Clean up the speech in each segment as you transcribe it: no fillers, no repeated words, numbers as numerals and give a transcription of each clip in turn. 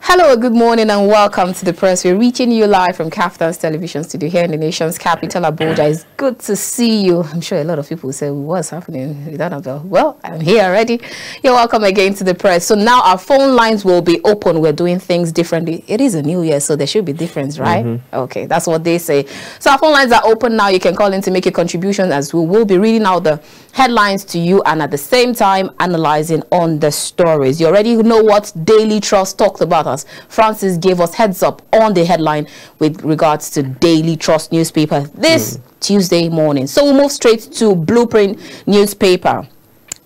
Hello, good morning and welcome to the press. We're reaching you live from KAFTAN's television studio here in the nation's capital, Abuja. It's good to see you. I'm sure a lot of people say, what's happening with Annabelle? Well, I'm here already. You're welcome again to the press. So now our phone lines will be open. We're doing things differently. It is a new year, so there should be difference, right? Okay, that's what they say. So our phone lines are open now. You can call in to make a contribution, as we will be reading out the headlines to you and at the same time analyzing on the stories. You already know what Daily Trust talked about us. Francis gave us heads up on the headline with regards to Daily Trust newspaper this Tuesday morning. So we'll move straight to Blueprint newspaper.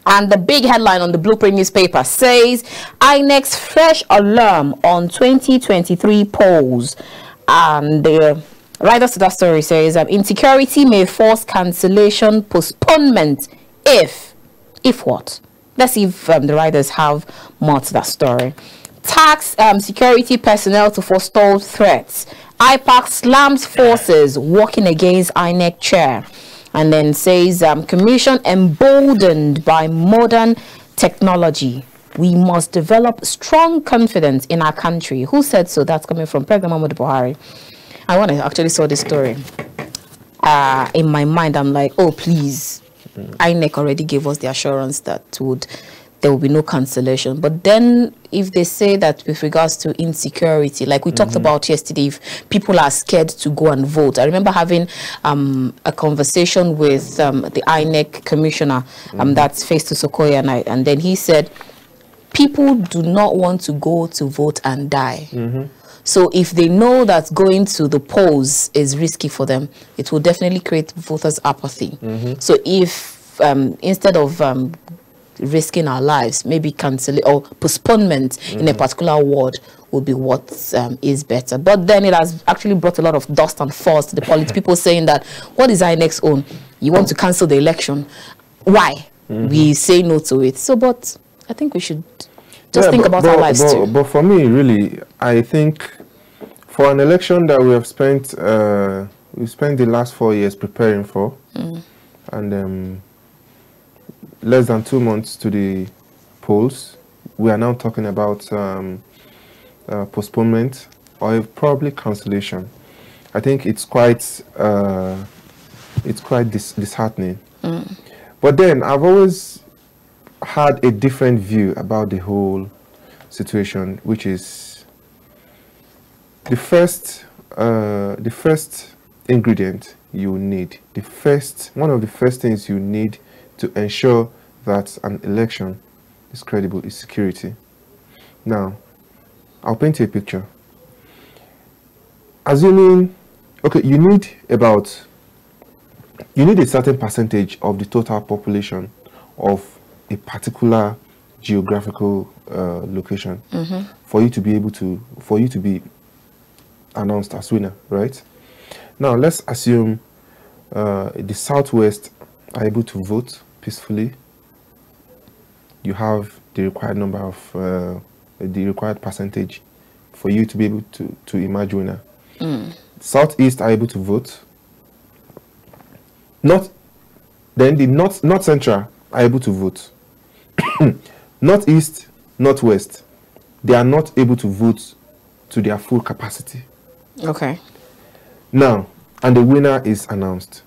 And the big headline on the Blueprint newspaper says INEC's fresh alarm on 2023 polls. And the writer to that story says insecurity may force cancellation postponement if what? Let's see if the writers have more to that story. Tax security personnel to forestall threats. IPAC slams forces working against INEC chair. And then says commission emboldened by modern technology. We must develop strong confidence in our country. Who said so? That's coming from President Muhammadu Buhari. I want to actually saw this story. In my mind, I'm like, oh, please. INEC already gave us the assurance that there will be no cancellation. But then if they say that with regards to insecurity, like we talked about yesterday, if people are scared to go and vote. I remember having a conversation with the INEC commissioner, that's Festus Okoye, and then he said, people do not want to go to vote and die. So if they know that going to the polls is risky for them, it will definitely create voters' apathy. So if instead of risking our lives, maybe cancel or postponement in a particular ward would be what is better. But then it has actually brought a lot of dust and fuss to the politics. People saying that, what is INEC's own? You want to cancel the election. Why? We say no to it. So, but I think we should just think about our lives too. But for me, really, I think for an election that we have spent, the last 4 years preparing for, and less than 2 months to the polls, we are now talking about postponement or probably cancellation. I think it's quite disheartening. But then I've always had a different view about the whole situation, which is the first ingredient you need, one of the first things you need to ensure that an election is credible is security. Now, I'll paint you a picture. Assuming, okay, you need a certain percentage of the total population of a particular geographical location for you to be announced as winner, right? Now, let's assume the Southwest are able to vote peacefully. You have the required number of the required percentage for you to be able to emerge winner. Southeast are able to vote. North Central are able to vote. Northeast, Northwest, they are not able to vote to their full capacity. Okay. Now, and the winner is announced.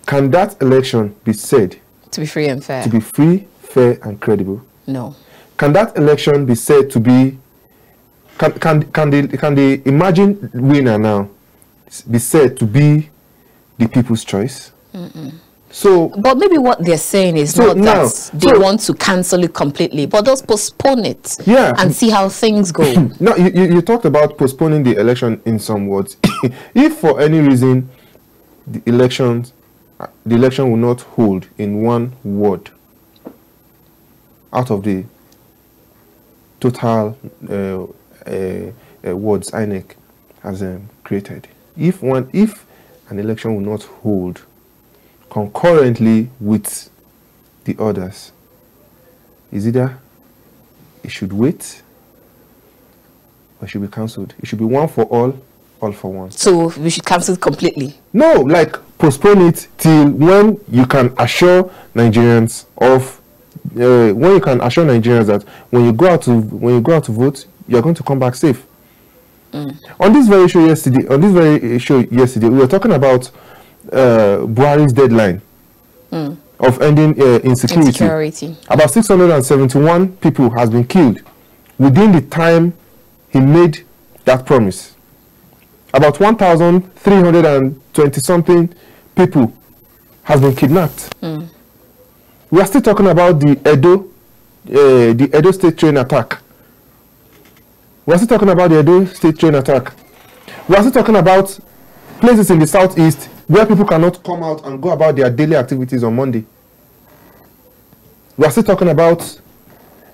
Can that election be said to be free and fair? To be free, fair, and credible? No. Can that election be said to be? Can the imagined winner now be said to be the people's choice? So, but maybe what they're saying is not that they want to cancel it completely, but just postpone it, and see how things go. Now, you talked about postponing the election in some words. If for any reason the election will not hold in one ward out of the total wards INEC has created, if an election will not hold concurrently with the others, is either it should wait or it should be cancelled. It should be one for all for one. So we should cancel it completely? No, like postpone it till when you can assure Nigerians that when you go out to vote, you're going to come back safe. On this very show yesterday, we were talking about Buhari's deadline of ending insecurity. About 671 people has been killed within the time he made that promise. About 1,320 something people has been kidnapped. We are still talking about the Edo State train attack. We are still talking about the Edo State train attack. We are still talking about places in the southeast where people cannot come out and go about their daily activities on Monday. We are still talking about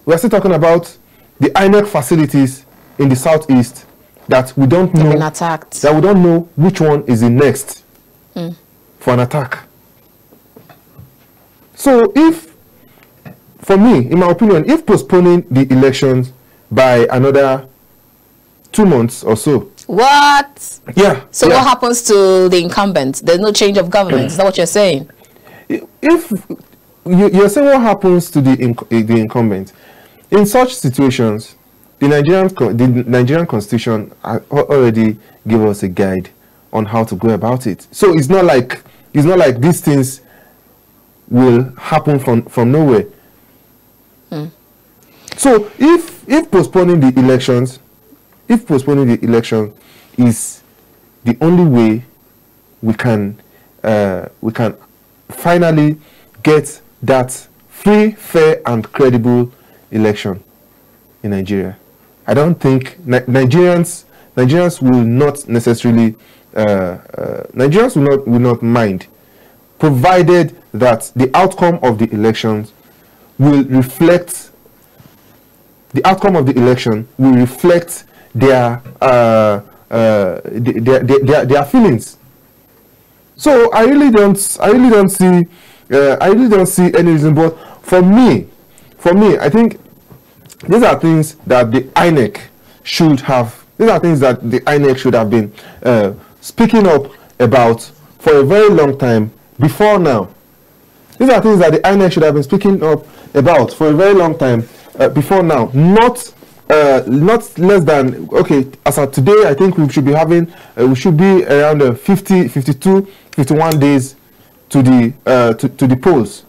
the INEC facilities in the southeast that we don't know. That we don't know which one is the next for an attack. So for me, in my opinion, if postponing the elections by another 2 months or so. What? Yeah. So what happens to the incumbent? There's no change of government. Is that what you're saying? If you're saying what happens to the incumbent, in such situations, the Nigerian Constitution already gave us a guide on how to go about it. So it's not like these things will happen from nowhere. So if postponing the elections is the only way we can finally get that free, fair, and credible election in Nigeria, I don't think Nigerians will not necessarily will not mind, provided that the outcome of the elections will reflect their feelings. So I really don't see any reason. But for me, I think these are things that the INEC should have. These are things that the INEC should have been speaking up about for a very long time before now. These are things that the INEC should have been speaking up about for a very long time before now. Not less than, okay, as of today, I think we should be having, around 50, 52, 51 days to the polls.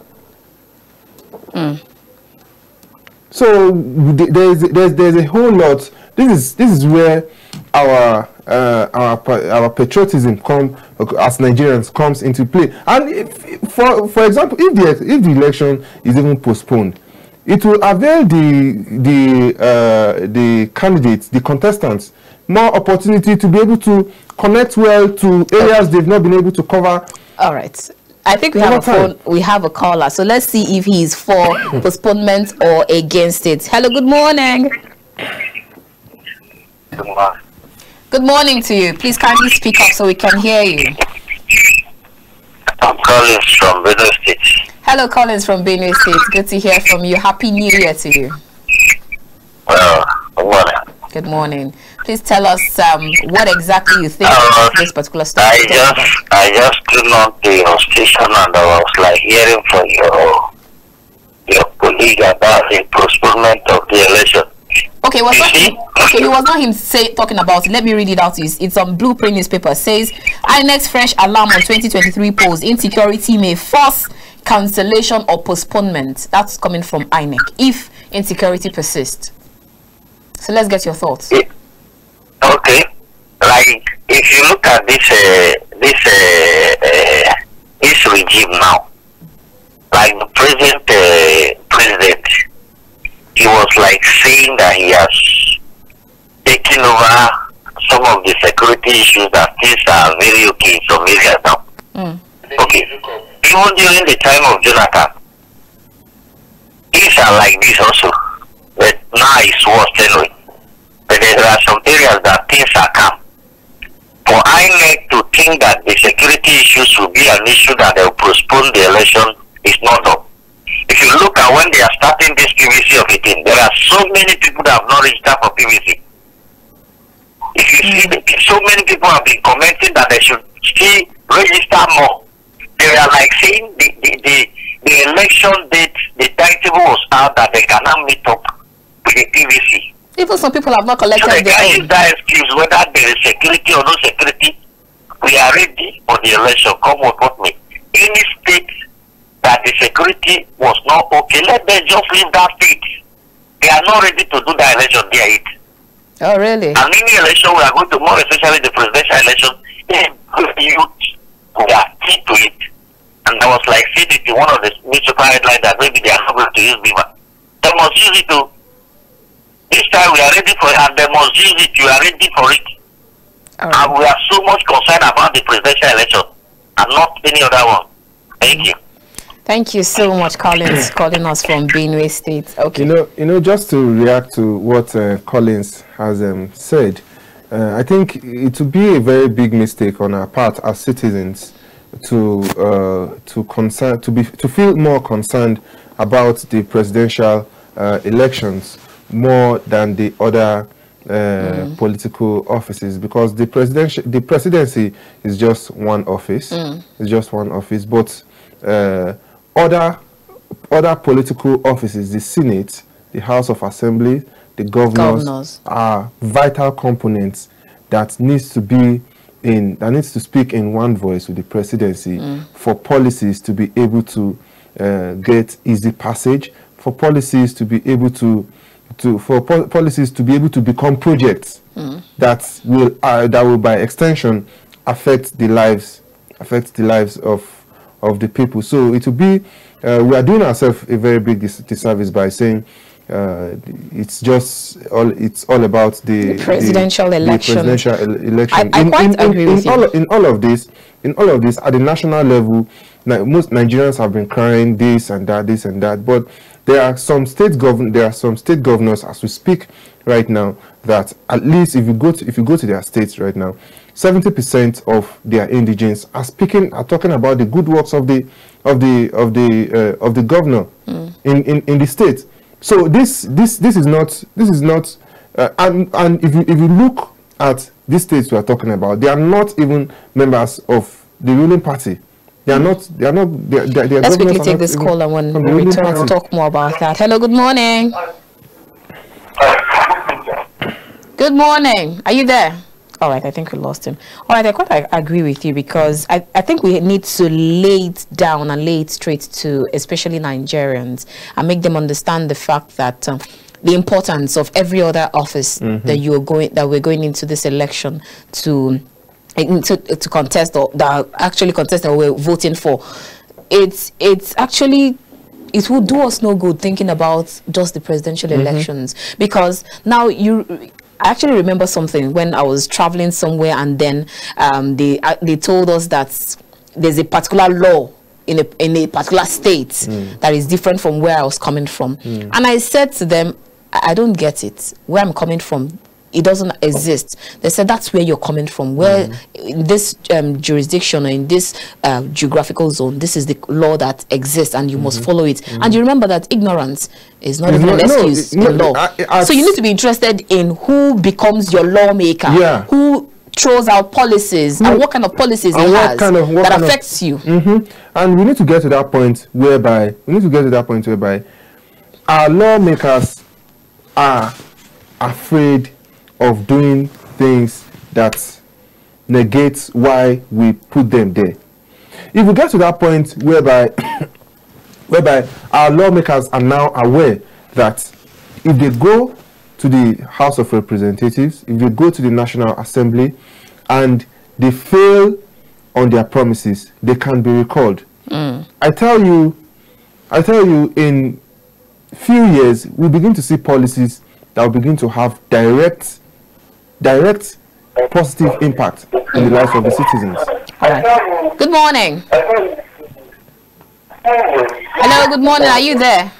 So there's a whole lot. This is where our patriotism as Nigerians comes into play. And for example, if the election is even postponed, it will avail the candidates, the contestants, more opportunity to be able to connect well to areas they've not been able to cover. All right. I think we have a caller. So let's see if he's for postponement or against it. Hello, good morning. Good morning. Good morning to you. Please kindly speak up so we can hear you. I'm calling from Benue State. Hello, Collins from Benue State. Good to hear from you. Happy New Year to you. Good morning. Good morning. Please tell us what exactly you think of this particular story. I just tuned on to your station and I was like hearing from your colleague about the postponement of the election. Okay, it was not him talking about it. Let me read it out to you. It's on Blueprint newspaper. It says, INEC's fresh alarm on 2023 polls. Insecurity may force cancellation or postponement. That's coming from INEC if insecurity persists. So let's get your thoughts. Okay, like if you look at this regime now, like the present president, he was like saying that he has taken over some of the security issues, that things are very okay in some areas now. Okay, even during the time of Jonathan, things are like this also, but now it's worse anyway. But there are some areas that things are calm. For INEC to think that the security issues will be an issue that they will postpone the election is not done. If you look at when they are starting this PVC of 18, there are so many people that have not registered for PVC. If you see, so many people have been commenting that they should still register more. They are like saying the election date, the timetable was out that they cannot meet up with the PVC. Even some people have not So collected they their can't own. use that excuse whether there is security or no security. We are ready for the election. Come on, what me. Any state that the security was not okay, let them just leave that state. They are not ready to do the election there yet. Oh, really? And any election we are going to, more especially the presidential election, youth we are key to it. And I was like, see it in one of the newspaper headlines that maybe they are not going to use Beaver. They must use it too. This time we are ready for it, and they must use it. You are ready for it. And we are so much concerned about the presidential election and not any other one. Thank you. Thank you so much, Collins, calling us from Benue State. Okay. You know, just to react to what Collins has said, I think it would be a very big mistake on our part as citizens to feel more concerned about the presidential elections more than the other political offices, because the presidency is just one office. It's just one office, but other political offices, the Senate, the House of Assembly, the governors are vital components that needs to speak in one voice with the presidency for policies to be able to get easy passage, for policies to be able to become projects that will by extension affect the lives of the people. So it will be we are doing ourselves a very big disservice by saying it's all about the presidential election. The presidential election. I quite agree with you. In all of this, at the national level, most Nigerians have been crying this and that, but there are some state governors as we speak right now that at least if you go to their states right now, 70% of their indigents are talking about the good works of the governor in the state. So this is not and if you look at these states we are talking about, they are not even members of the ruling party. Let's quickly take this call, and when we return, we'll talk more about that. Hello, good morning. Good morning. Are you there? All right, I think we lost him. All right, I quite agree with you, because I think we need to lay it down and lay it straight to especially Nigerians and make them understand the fact that the importance of every other office that we're going into this election to contest, or that actually contest that we're voting for. It's actually, it will do us no good thinking about just the presidential elections, because now I actually remember something when I was traveling somewhere, and then they told us that there's a particular law in a particular state that is different from where I was coming from, and I said to them, I don't get it. Where I'm coming from, it doesn't exist. They said that's where you're coming from, where in this jurisdiction or in this geographical zone, this is the law that exists and you must follow it. And you remember that ignorance is not even an excuse in law. So you need to be interested in who becomes your lawmaker, who throws out policies, and what kind of policies he has that affects you. And we need to get to that point whereby our lawmakers are afraid of doing things that negates why we put them there. If we get to that point whereby our lawmakers are now aware that if they go to the House of Representatives, if they go to the National Assembly and they fail on their promises, they can be recalled. I tell you, in few years we begin to see policies that will begin to have direct positive impact in the lives of the citizens. All right. Good morning. Hello, good morning. Are you there?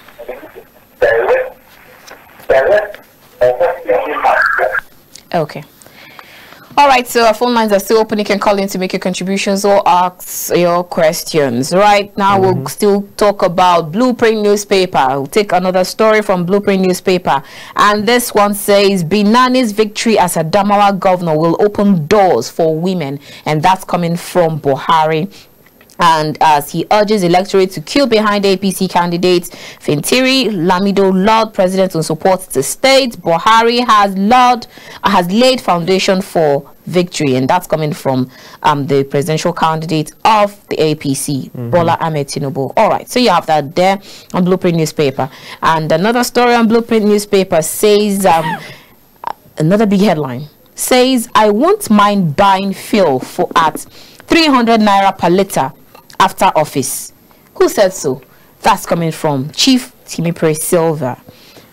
Okay. All right, so our phone lines are still open. You can call in to make your contributions or ask your questions. Right now, we'll still talk about Blueprint newspaper. We'll take another story from Blueprint newspaper. And this one says, Binani's victory as Adamawa governor will open doors for women. And that's coming from Buhari. And as he urges electorate to queue behind APC candidates Fintiri Lamido Lord President, on support the state, Buhari has laid foundation for victory, and that's coming from the presidential candidate of the APC, Bola Ahmed Tinubu. All right, so you have that there on Blueprint newspaper. And another story on Blueprint newspaper says, another big headline says, I won't mind buying fuel for at 300 naira per litre after office. Who said so? That's coming from Chief Timipre Silva.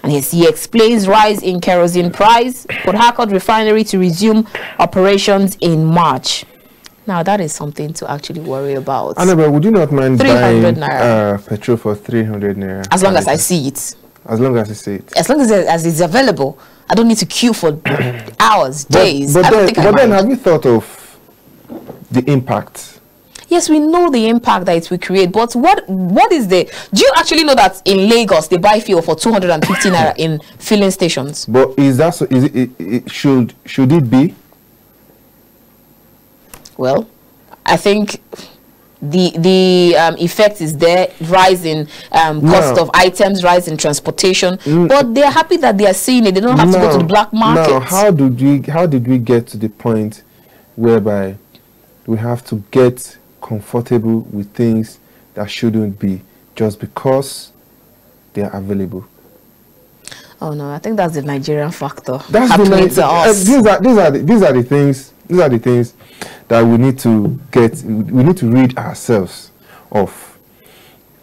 And he explains rise in kerosene price, Port Harcourt refinery to resume operations in March. Now that is something to actually worry about. Annabelle, would you not mind buying naira. Petrol for 300 naira? As long as I see it. As long as you see it. As long as it's available. I don't need to queue for hours, days. But then have you thought of the impact? Yes, we know the impact that it will create, but what is the... Do you actually know that in Lagos they buy fuel for 250 naira in filling stations? But is that so? Is it should it be? Well, I think the effect is there, rise in cost of items, rise in transportation, but they're happy that they are seeing it. They don't have to go to the black market. Now, how did we get to the point whereby we have to get comfortable with things that shouldn't be just because they are available? Oh no, I think that's the Nigerian factor. That's happening to us. These are the things that we need to get. We need to rid ourselves of,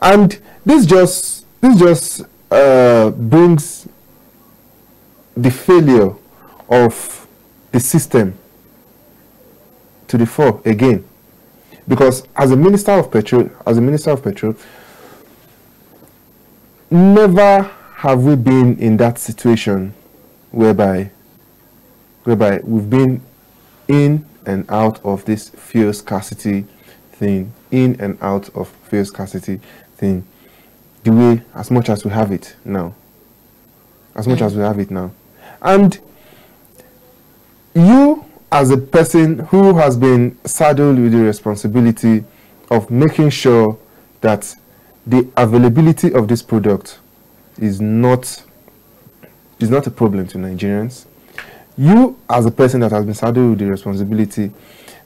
and this just brings the failure of the system to the fore again. Because as a minister of petrol, never have we been in that situation whereby we've been in and out of this fuel scarcity thing, the way as much as we have it now. And you, as a person who has been saddled with the responsibility of making sure that the availability of this product is not a problem to Nigerians. You, as a person that has been saddled with the responsibility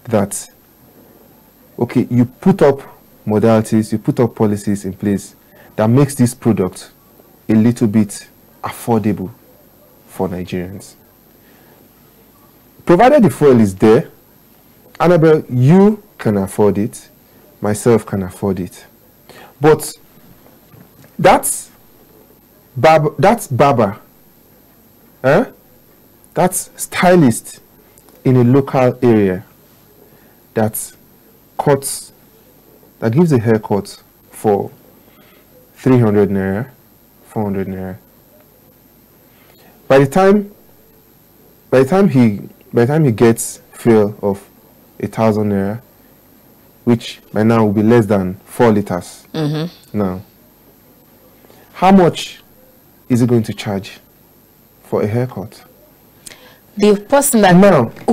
that, okay, you put up modalities, you put up policies in place that makes this product a little bit affordable for Nigerians. Provided the fuel is there, Annabelle, you can afford it, myself can afford it. But that's barber, that's stylist in a local area that gives a haircut for 300 naira, 400 naira. By the time he gets fuel of 1,000 naira, which by now will be less than 4 liters. Now, how much is he going to charge for a haircut? The person that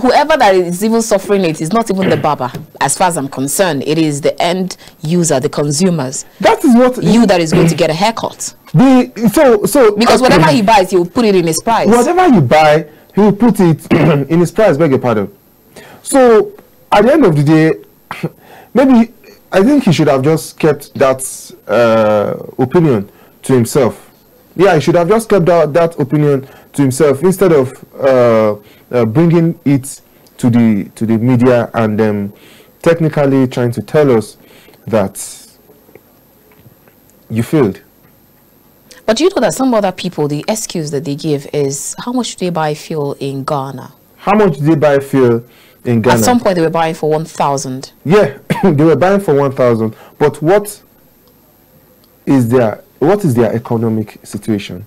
whoever that is even suffering it is not even the barber, as far as I'm concerned. It is the end user, the consumers. That is what that is going to get a haircut. Because whatever he buys, he will put it in his price. Whatever you buy, he will put it in his price, beg your pardon. So at the end of the day, maybe I think he should have just kept that opinion to himself. Yeah, he should have just kept that opinion to himself instead of bringing it to the media and technically trying to tell us that you failed. But you know that some other people, the excuse that they give is, how much do they buy fuel in Ghana? How much do they buy fuel in Ghana? At some point they were buying for 1,000. Yeah, they were buying for 1,000. But what is their economic situation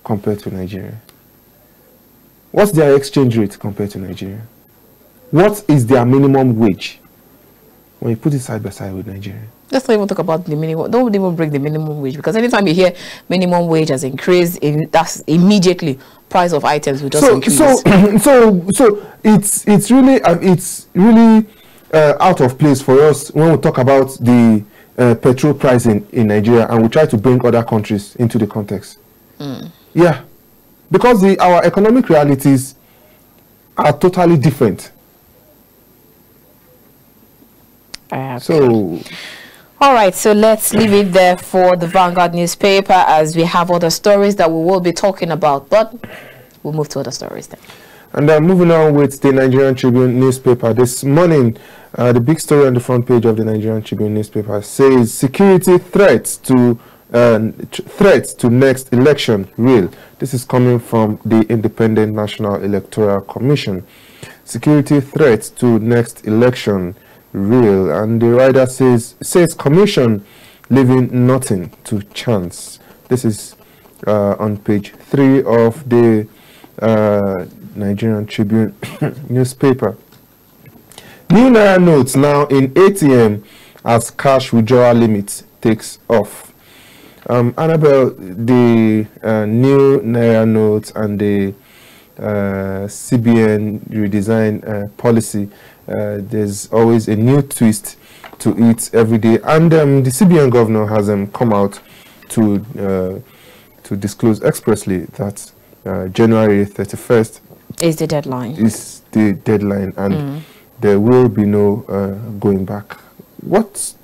compared to Nigeria? What's their exchange rate compared to Nigeria? What is their minimum wage when you put it side by side with Nigeria? Let's not even talk about the minimum. Don't even break the minimum wage, because anytime you hear minimum wage has increased, that's immediately price of items will just increase. So it's really out of place for us when we talk about the petrol price in Nigeria, and we try to bring other countries into the context. Yeah, because our economic realities are totally different. So, all right, so let's leave it there for the Vanguard newspaper, as we have other stories that we will be talking about, but we'll move to other stories then. And moving on with the Nigerian Tribune newspaper this morning, the big story on the front page of the Nigerian Tribune newspaper says security threats to next election real. This is coming from the Independent National Electoral Commission. Security threats to next election real, and the writer says commission leaving nothing to chance. This is on page 3 of the Nigerian Tribune newspaper. New Naira notes now in ATM as cash withdrawal limit takes off. Annabelle, the new Naira notes and the CBN redesign policy, there's always a new twist to it every day, and the CBN governor has come out to disclose expressly that January 31st is the deadline. And there will be no going back. What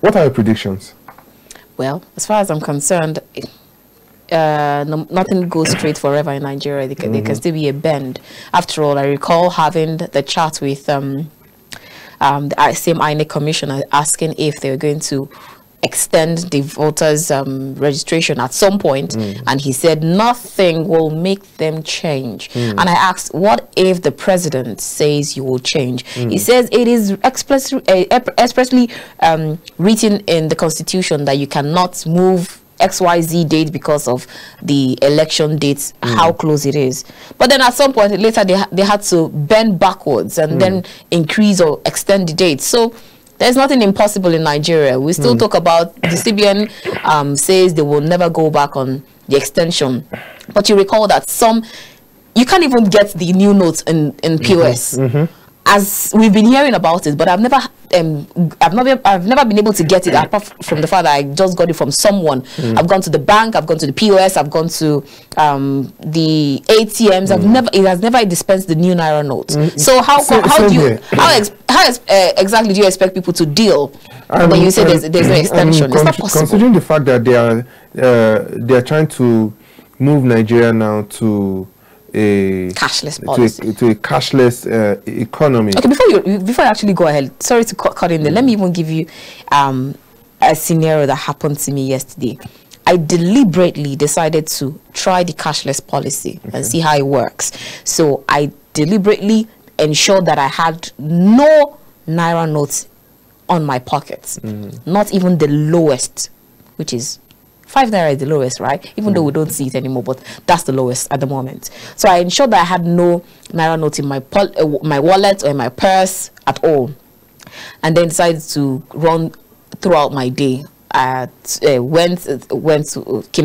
are your predictions? Well, as far as I'm concerned, nothing goes straight forever in Nigeria. There can still be a bend. After all, I recall having the chat with the same INEC commissioner asking if they're going to extend the voters registration at some point, and he said nothing will make them change. And I asked, what if the president says you will change? He says it is expressly written in the constitution that you cannot move XYZ date because of the election dates, how close it is. But then at some point later they had to bend backwards and then increase or extend the date. So there's nothing impossible in Nigeria. We still talk about the CBN says they will never go back on the extension. But you recall that you can't even get the new notes in POS. As we've been hearing about it, but I've never been able to get it, apart from the fact that I just got it from someone. I've gone to the bank, I've gone to the POS, I've gone to the ATMs. It has never dispensed the new Naira notes. So how exactly do you expect people to deal when you say there's no extension? It's not possible. Considering the fact that they are trying to move Nigeria now to a cashless policy, to a cashless economy. Okay, before you actually go ahead, sorry to cut in there. Let me even give you a scenario that happened to me yesterday. I deliberately decided to try the cashless policy and see how it works. So I deliberately ensured that I had no Naira notes on my pockets, not even the lowest, which is 5 Naira is the lowest, right? Even though we don't see it anymore, but that's the lowest at the moment. So I ensured that I had no Naira note in my wallet or in my purse at all, and then decided to run throughout my day. Came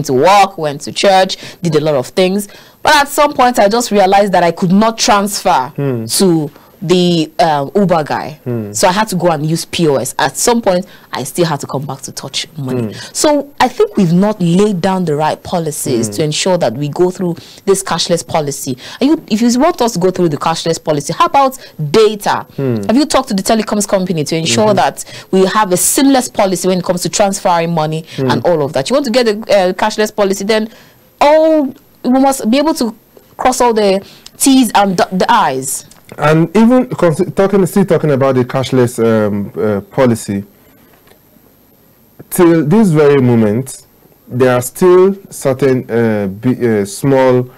to work, went to church, did a lot of things, but at some point I just realized that I could not transfer to the Uber guy, so I had to go and use POS. At some point I still had to come back to touch money. So I think we've not laid down the right policies to ensure that we go through this cashless policy. If you want us to go through the cashless policy, how about data? Have you talked to the telecoms company to ensure that we have a seamless policy when it comes to transferring money and all of that? You want to get a cashless policy, then we must be able to cross all the T's and the I's. And even still talking about the cashless policy, till this very moment, there are still certain small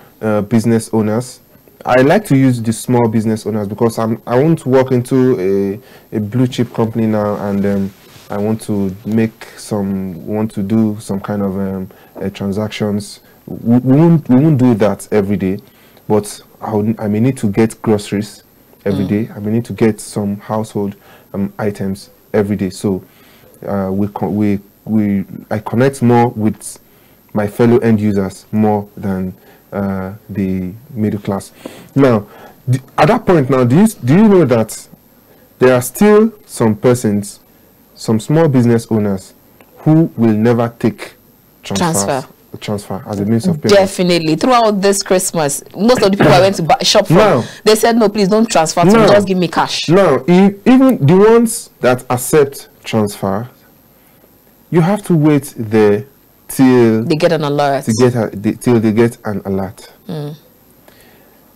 business owners. I like to use the small business owners because I want to walk into a blue chip company now, and I want to do some kind of transactions. We won't do that every day, but I may need to get groceries every day. I may need to get some household items every day. So I connect more with my fellow end users more than the middle class. Now, at that point now, do you know that there are still some persons, some small business owners, who will never take transfer as a means of payment. Definitely. Throughout this Christmas, most of the people I went to shop from, they said, no, please don't transfer to me, just give me cash. Now, even the ones that accept transfer, you have to wait there till they get an alert. Till they get an alert.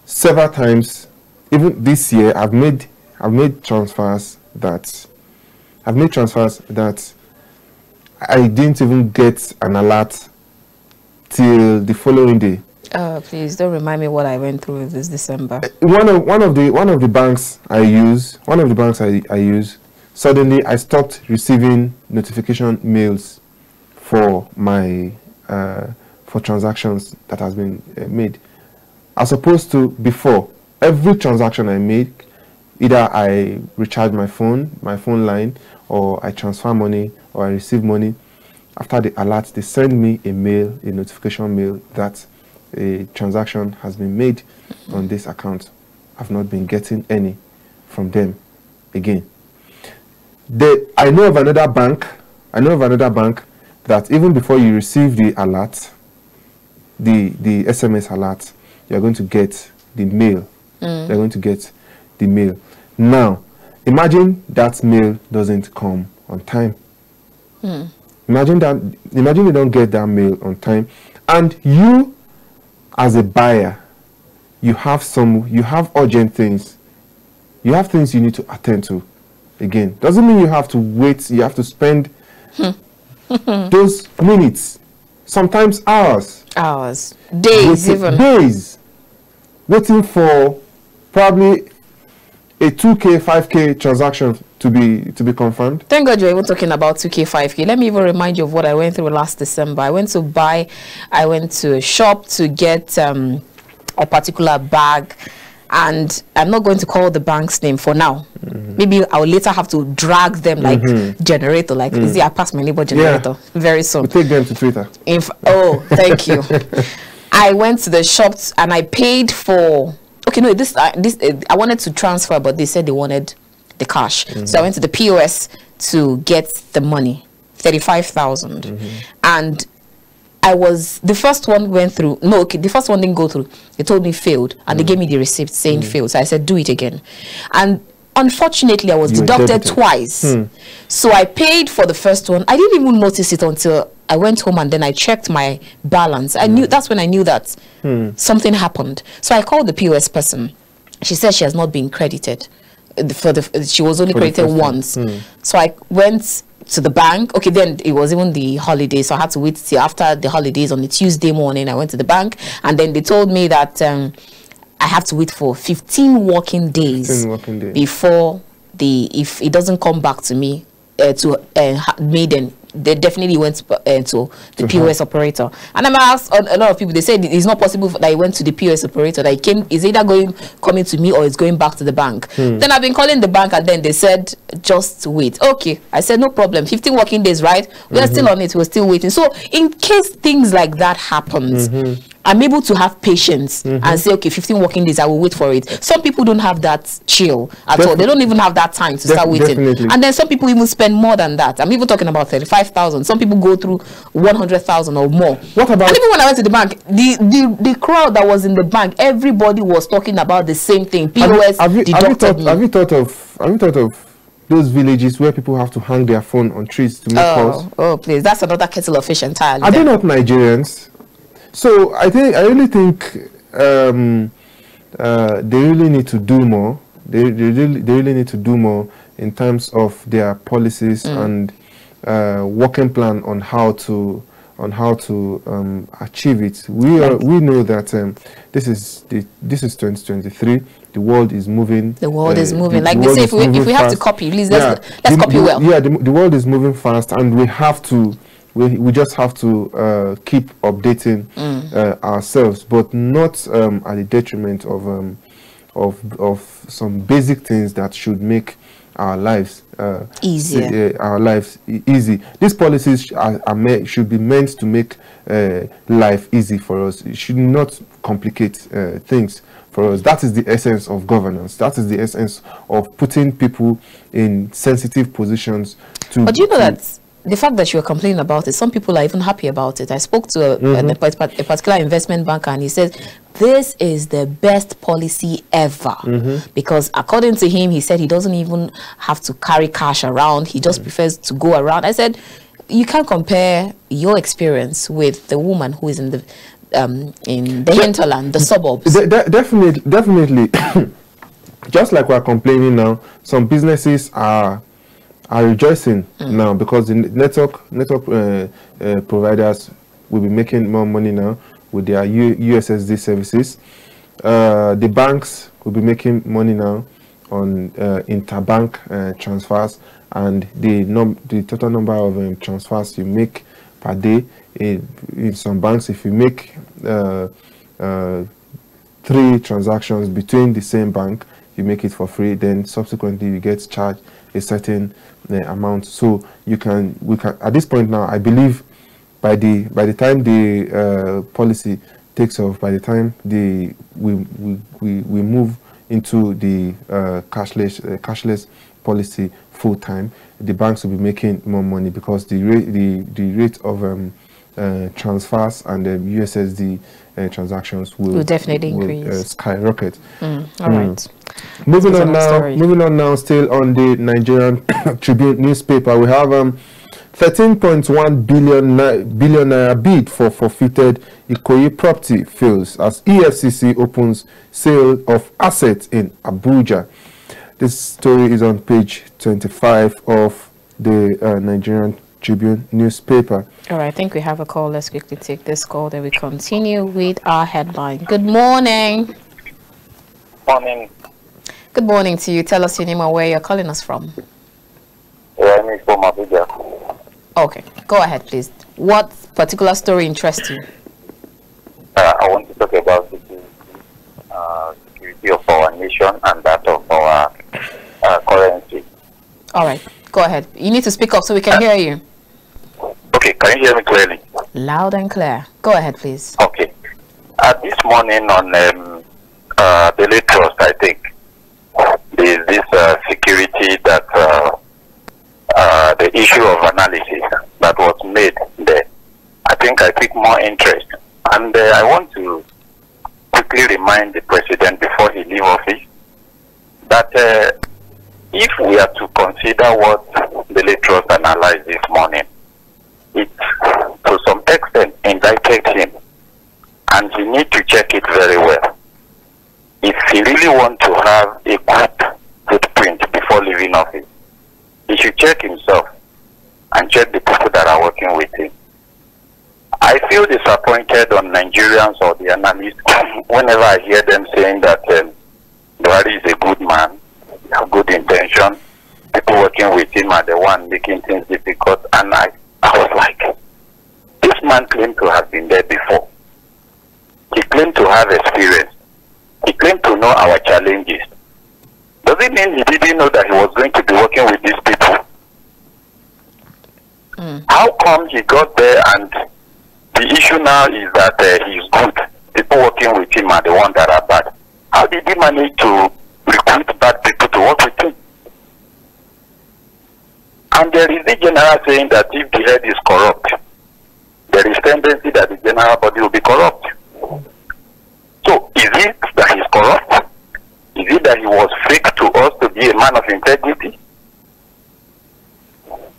Several times, even this year, I've made transfers that I didn't even get an alert till the following day. Oh, please don't remind me what I went through this December. One of the banks I use, suddenly I stopped receiving notification mails for my for transactions that has been made, as opposed to before. Every transaction I make, either I recharge my phone line, or I transfer money, or I receive money. After the alert, they send me a notification mail that a transaction has been made on this account. I've not been getting any from them again. I know of another bank that even before you receive the alert, the SMS alert, you're going to get the mail. You're going to get the mail. Now, imagine that mail doesn't come on time. Imagine you don't get that mail on time, and you, as a buyer, you have urgent things. You have things you need to attend to. Again, doesn't mean you have to wait. You have to spend those minutes, sometimes hours, days, waiting for probably a 2K, 5K transaction to be confirmed. Thank God you're even talking about 2K, 5K. Let me even remind you of what I went through last December. I went to a shop to get a particular bag, and I'm not going to call the bank's name for now. Maybe I'll later have to drag them like generator, like is it I pass my neighbor generator very soon. We'll take them to Twitter. Oh, thank you. I went to the shops and I paid for. Okay, no, I wanted to transfer, but they said they wanted the cash. So I went to the POS to get the money, 35,000, and the first one went through. No, okay, the first one didn't go through. They told me failed, and they gave me the receipt saying failed. So I said, do it again, and unfortunately, I was deducted twice. So I paid for the first one. I didn't even notice it until I went home, and then I checked my balance. That's when I knew that something happened. So I called the POS person. She said she has not been credited. She was only credited once. So I went to the bank. Okay, then it was even the holiday, so I had to wait till after the holidays on the Tuesday morning. I went to the bank, and then they told me that I have to wait for 15 working days before if it doesn't come back to me they definitely went to the POS operator. And I asked a lot of people, they said it's not possible that he went to the POS operator, that is either coming to me or it's going back to the bank. Then I've been calling the bank, and then they said just wait. Okay, I said no problem, 15 working days, right? We're still on it, we're still waiting. So in case things like that happens, I'm able to have patience and say, okay, 15 working days, I will wait for it. Some people don't have that chill at all. They don't even have that time to start waiting. And then some people even spend more than that. I'm even talking about 35,000. Some people go through 100,000 or more. What about? And even when I went to the bank, the crowd that was in the bank, everybody was talking about the same thing. POS deducted me. Have you thought of those villages where people have to hang their phone on trees to make calls? Oh, please, that's another kettle of fish entirely. Are they not Nigerians? So I really think they really need to do more. They really need to do more in terms of their policies and working plan on how to achieve it. We know that this is 2023. The world is moving. The world is moving. Like they say, if we have to copy, please let's copy well. Yeah, the world is moving fast, and we have to. We just have to keep updating ourselves, but not at the detriment of some basic things that should make our lives easier. Easy. These policies should be meant to make life easy for us. It should not complicate things for us. That is the essence of governance. That is the essence of putting people in sensitive positions. But you know that the fact that you are complaining about it, some people are even happy about it. I spoke to a particular investment banker, and he said this is the best policy ever, because according to him, he said he doesn't even have to carry cash around. He just prefers to go around. I said, you can't compare your experience with the woman who is in the hinterland, the suburbs. Definitely. Just like we're complaining now, some businesses are rejoicing now, because the network providers will be making more money now with their USSD services. The banks will be making money now on interbank transfers, and the total number of transfers you make per day in some banks. If you make 3 transactions between the same bank, you make it for free. Then subsequently you get charged a certain amount. So we can at this point now, I believe by the time the policy takes off, by the time we move into the cashless policy full time, the banks will be making more money, because the rate of transfers and the USSD transactions will definitely increase, skyrocket. All right. Moving on now, still on the Nigerian Tribune newspaper, we have 13.1 billion naira bid for forfeited Ikoyi property fails as EFCC opens sale of assets in Abuja. This story is on page 25 of the Nigerian Tribune newspaper. All right, I think we have a call. Let's quickly take this call, then we continue with our headline. Good morning. Morning. Good morning to you. Tell us your name and where you're calling us from. I'm from Abuja. Okay, go ahead, please. What particular story interests you? I want to talk about the security of our nation and that of our currency. All right, go ahead. You need to speak up so we can hear you. Okay, can you hear me clearly? Loud and clear. Go ahead, please. Okay. This morning on Daily Trust, I think, there is this security that the issue of analysis that was made there. I think I took more interest. And I want to quickly remind the president before he leaves office that if we are to consider what Daily Trust analyzed this morning, it to some extent indicted him, and he needs to check it very well. If he really wants to have a good footprint before leaving office, he should check himself and check the people that are working with him. I feel disappointed on Nigerians or the analysts whenever I hear them saying that Buhari is a good man, have good intention, people working with him are the one making things difficult, and I was like, this man claimed to have been there before. He claimed to have experience. He claimed to know our challenges. Does it mean he didn't know that he was going to be working with these people? How come he got there and the issue now is that he's good? People working with him are the ones that are bad. How did he manage to recruit bad people to work with him? And there is a general saying that if the head is corrupt, there is tendency that the general body will be corrupt. So is it that he's corrupt? Is it that he was fake to us to be a man of integrity?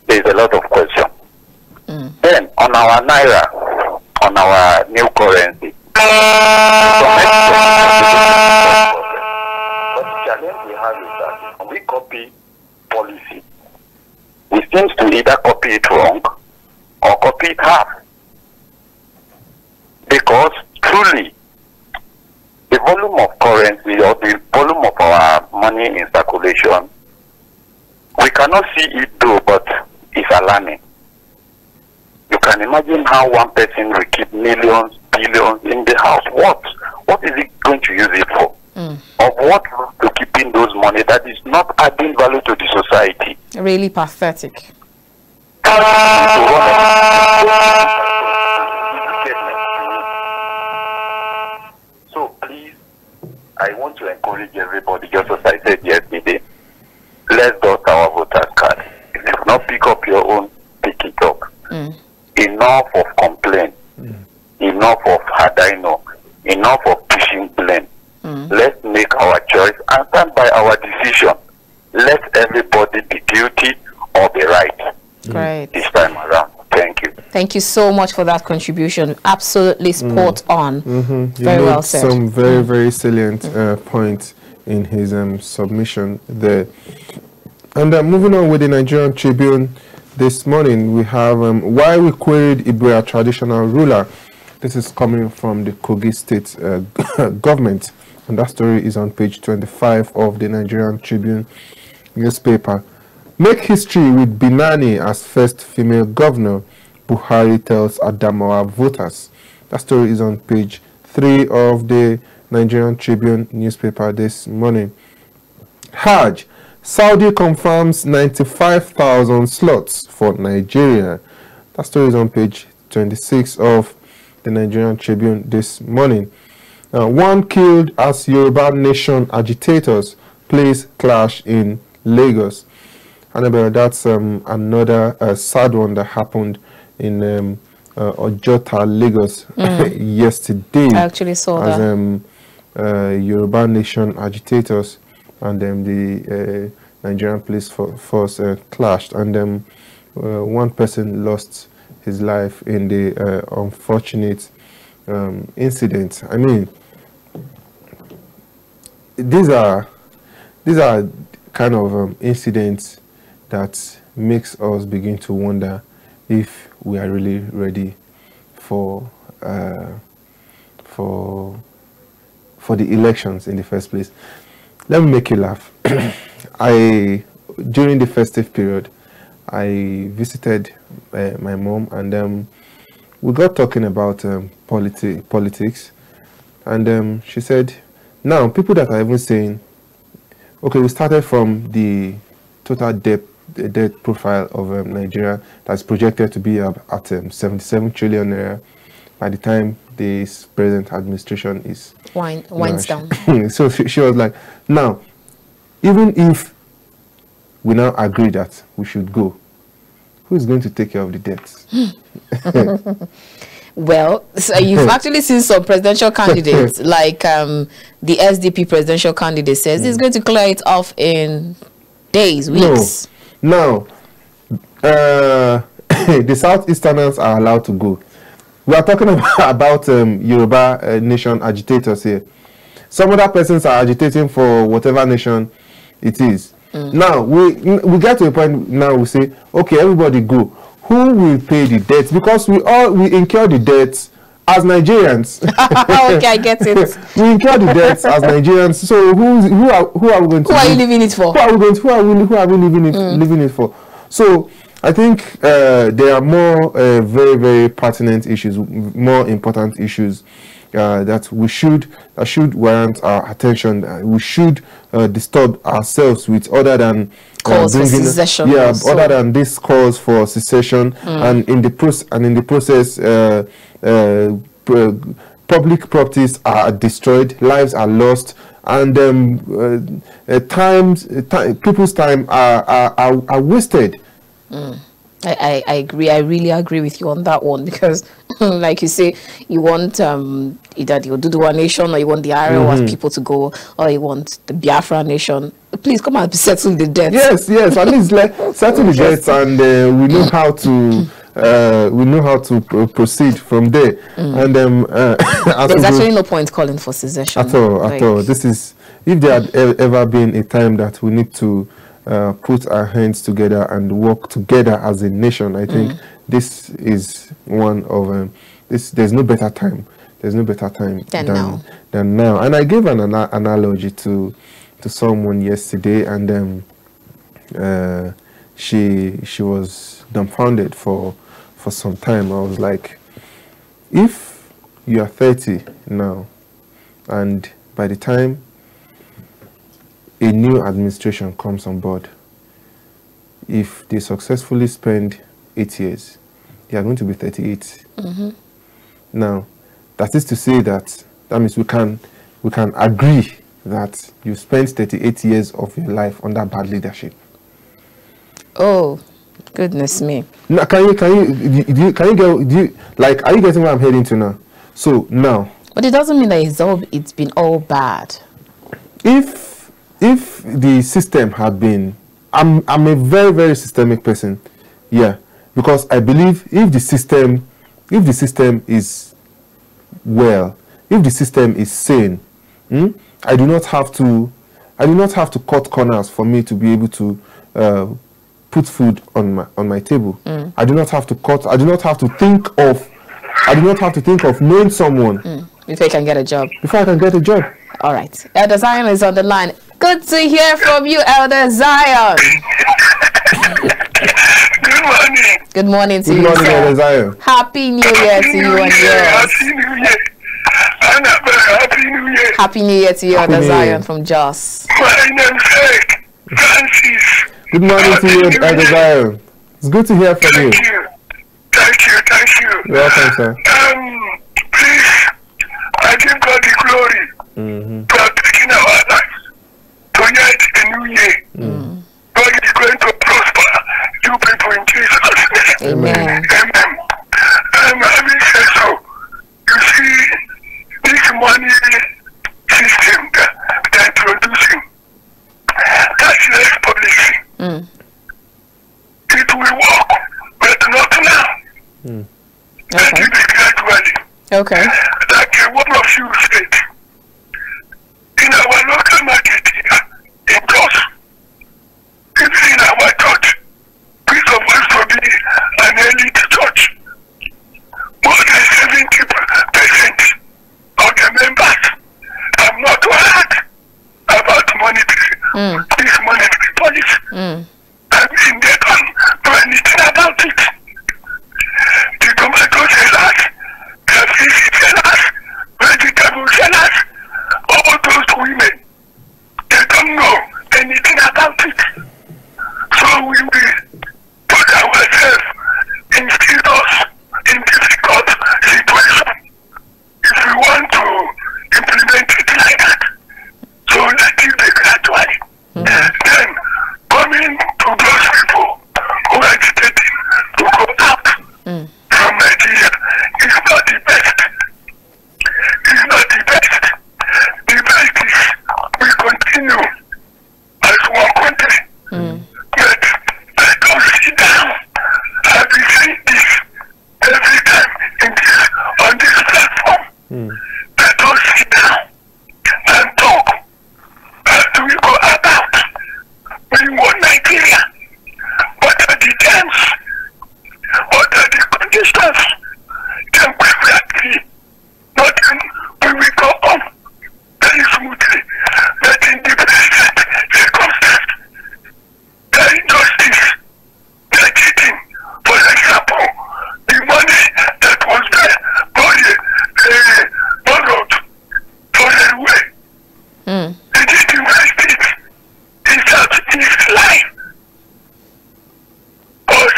There is a lot of questions. Then on our naira, on our new currency, what the challenge we have is that when we copy policy, we seem to either copy it wrong or copy it half. Because truly, the volume of currency or the volume of our money in circulation, we cannot see it though, but it's alarming. You can imagine how one person will keep millions, billions in the house. What is he going to use it for? Of what to keeping those money that is not adding value to the society. Really pathetic. So please, I want to encourage everybody, just as I said yesterday, let's dot our voters card. If you not pick up your own, pick it up. Enough of complaint. Enough of had I know. Enough of pushing blame. Let's make our choice and stand by our decision. Let everybody be guilty or be right. Great. This time around. Thank you. Thank you so much for that contribution. Absolutely spot on. Very well said. Some very, very salient points in his submission there. And moving on with the Nigerian Tribune this morning, we have why we queried Ibrea traditional ruler. This is coming from the Kogi State government. And that story is on page 25 of the Nigerian Tribune newspaper. Make history with Binani as first female governor, Buhari tells Adamawa voters. That story is on page 3 of the Nigerian Tribune newspaper this morning. Hajj, Saudi confirms 95,000 slots for Nigeria. That story is on page 26 of the Nigerian Tribune this morning. One killed as Yoruba nation agitators place clash in Lagos. Annabelle, that's another sad one that happened in Ojota, Lagos yesterday. I actually saw that. As Yoruba nation agitators and the Nigerian police force clashed, and one person lost his life in the unfortunate incident. I mean, these are kind of incidents that makes us begin to wonder if we are really ready for the elections in the first place. Let me make you laugh. During the festive period, I visited my mom, and we got talking about politics, and she said, now people that are even saying, okay, we started from the total debt profile of Nigeria that's projected to be at 77 trillion naira by the time this present administration is winds down. So she was like, now, even if we now agree that we should go, who is going to take care of the debts? Well, so you've actually seen some presidential candidates, like the SDP presidential candidate says he's going to clear it off in days, weeks. No. Now, the Southeasterners are allowed to go. We are talking about Yoruba nation agitators here. Some other persons are agitating for whatever nation it is. Now, we get to a point now we say, okay, everybody go. Who will pay the debts? Because we incur the debts as Nigerians. Okay, I get it. We incur the debts as Nigerians. So who are we going to? Who are you leaving it for? Who are we leaving it for? So I think there are more very, very pertinent issues, more important issues that should warrant our attention. We should disturb ourselves with, other than calls for secession. Yeah, other than this calls for secession, and in the process, public properties are destroyed, lives are lost, and people's time are wasted. I agree. I really agree with you on that one, because like you say, you want either the Oduduwa nation, or you want the Arewa people to go, or you want the Biafra nation. Please come and settle the debts. Yes, at least settle the debts, and we know how to proceed from there. And there's actually no point calling for secession at all. This is, if there had ever been a time that we need to put our hands together and work together as a nation, I think this is one of there's no better time. There's no better time than now. And I gave an analogy to someone yesterday, and she was dumbfounded for some time. I was like, if you are 30 now, and by the time a new administration comes on board, if they successfully spend 8 years, they are going to be 38. Now, that is to say that means we can agree that you spent 38 years of your life under bad leadership. Oh, goodness me. Now, are you getting where I'm heading to now? So now, but it doesn't mean that it's been all bad. If the system had been, I'm a very, very systemic person, yeah, because I believe if the system is well, if the system is sane, I do not have to cut corners for me to be able to put food on my table. I do not have to think of knowing someone before you can get a job. Before I can get a job. All right. Elder Zion is on the line. Good to hear from you, Elder Zion. Good morning. Good morning to you, Good morning, sir. Elder Zion. Happy New Year to you and yours. Happy New Year. Happy New Year. Happy New Year to you, Elder Zion from Jos. My namesake, Francis. Good morning to you, Elder Zion. It's good to hear from you. Thank you. You're welcome, sir. Please, I give God the glory for taking our lives to yet a new year. God is going to prosper you people in Jesus' name. Amen. Having said so, you see, this money system that they're introducing, cashless policy, it will work, but not now. Let it be gradually. Okay. Like one of you said, in our local market here, in Jos, even in our church, we supposed to be an elite church. More than 70% of the members have not heard about this monetary policy. And they don't know anything about it. The tomato sellers, the fish sellers, vegetable sellers, all those women, they don't know anything about it. So we will put ourselves in difficult situation if we want to implement it like that. So let it be gradually. Then coming to those people who are agitating to go out from Nigeria is not the best. It's not the best. The best is we continue as one country. But let us sit down and we say this every time on this platform. Let us sit down and talk. How do we go about? We want Nigeria. What are the terms? What are the conditions? Then we will agree. Not we will go on very smoothly. But in the present circumstance, the injustice, the cheating, for example, the money that was there, borrowed for the way. They didn't invest it in South-East line or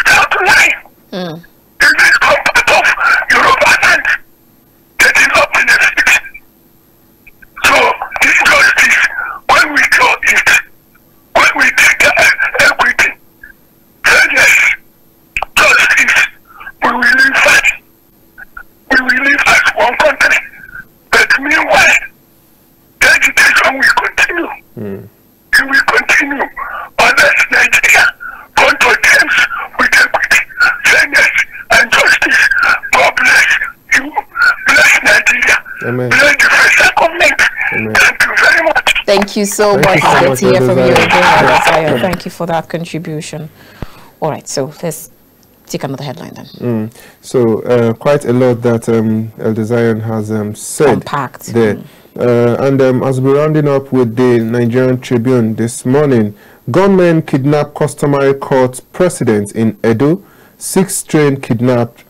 South line. If it come part of Yoruba land, they did not benefit. So the injustice, when we draw it, when we take equity, then yes, justice, we will live fine. We will live as one country. But meanwhile, the agitation will continue. It will continue unless Nigeria come to terms with equity, fairness, and justice. God bless you. Bless Nigeria. Amen. Bless the federal government. Amen. Thank you very much. Thank you so much. you so Good much, to hear Elder from you Zion. again, Elder Zion. Thank you for that contribution. All right, so let's take another headline then. So quite a lot that Elder Zion has said Unpacked. there. And as we're rounding up with the Nigerian Tribune this morning, gunmen kidnap customary court president in Edo. 6 train kidnapped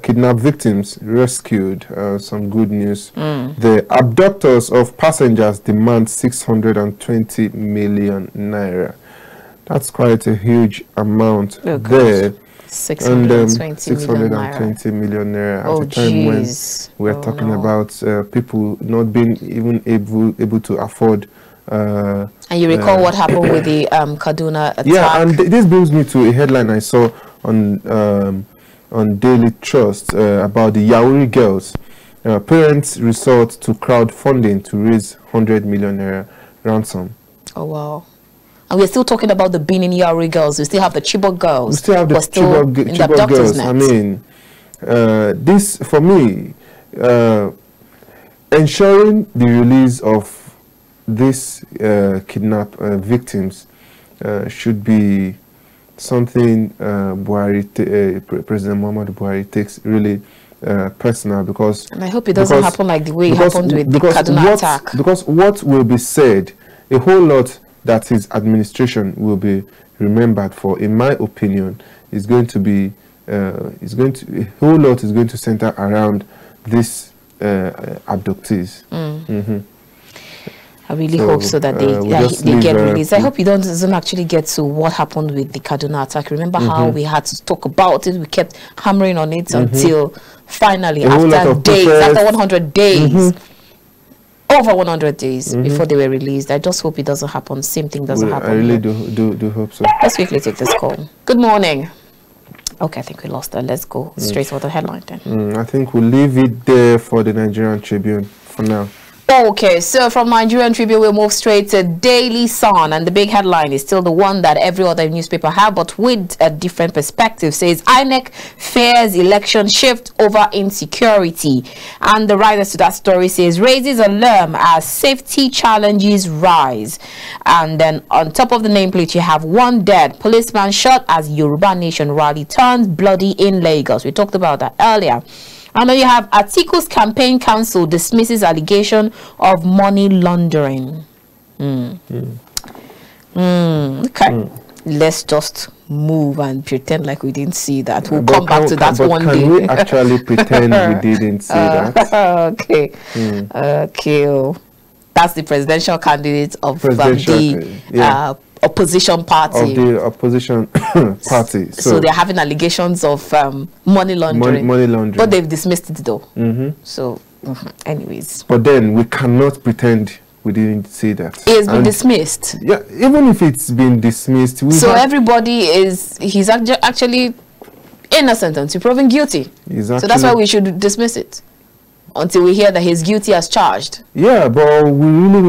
kidnapped victims rescued. Some good news. The abductors of passengers demand 620 million naira. That's quite a huge amount there. 620 million naira at a time when we're talking about people not being even able to afford. And you recall what happened with the Kaduna attack? Yeah, and this brings me to a headline I saw on Daily Trust about the Yauri girls. Parents resort to crowdfunding to raise 100 million naira ransom. Oh wow. And we're still talking about the Benin Yauri girls. We still have the Chibok girls. We still have the Chibok girls. I mean, this, for me, ensuring the release of these kidnapped victims should be something President Muhammadu Buhari takes really personal, because... And I hope it doesn't happen like the way it happened with the Kaduna attack. Because what will be said, a whole lot that his administration will be remembered for, in my opinion, is going to be a whole lot is going to center around this abductees. I really hope so that they get released. I hope it doesn't actually get to what happened with the Kaduna attack. Remember how we had to talk about it? We kept hammering on it until finally, after days, after 100 days, over 100 days before they were released. I just hope it doesn't happen. Same thing doesn't happen. I really do hope so. Let's quickly take this call. Good morning. Okay, I think we lost that. Let's go straight for the headline then. I think we'll leave it there for the Nigerian Tribune for now. Okay, so from Nigerian Tribune, we'll move straight to Daily Sun, and the big headline is still the one that every other newspaper have, but with a different perspective. Says INEC fears election shift over insecurity, and the writer to that story says raises alarm as safety challenges rise. And then on top of the nameplate, you have one dead policeman shot as Yoruba Nation rally turns bloody in Lagos. We talked about that earlier. And then you have Atiku's campaign council dismisses allegation of money laundering. Okay. Let's just move and pretend like we didn't see that. We'll come back to that one day. Can we actually pretend we didn't see that? Okay. Okay. That's the presidential candidate of the opposition party. Of the opposition party. So they're having allegations of money laundering. Money laundering. But they've dismissed it though. So, anyways. But then we cannot pretend we didn't see that. It's been dismissed. Yeah, even if it's been dismissed. So everybody he's actually innocent until proven guilty. So that's why we should dismiss it until we hear that he's guilty as charged. Yeah, but we really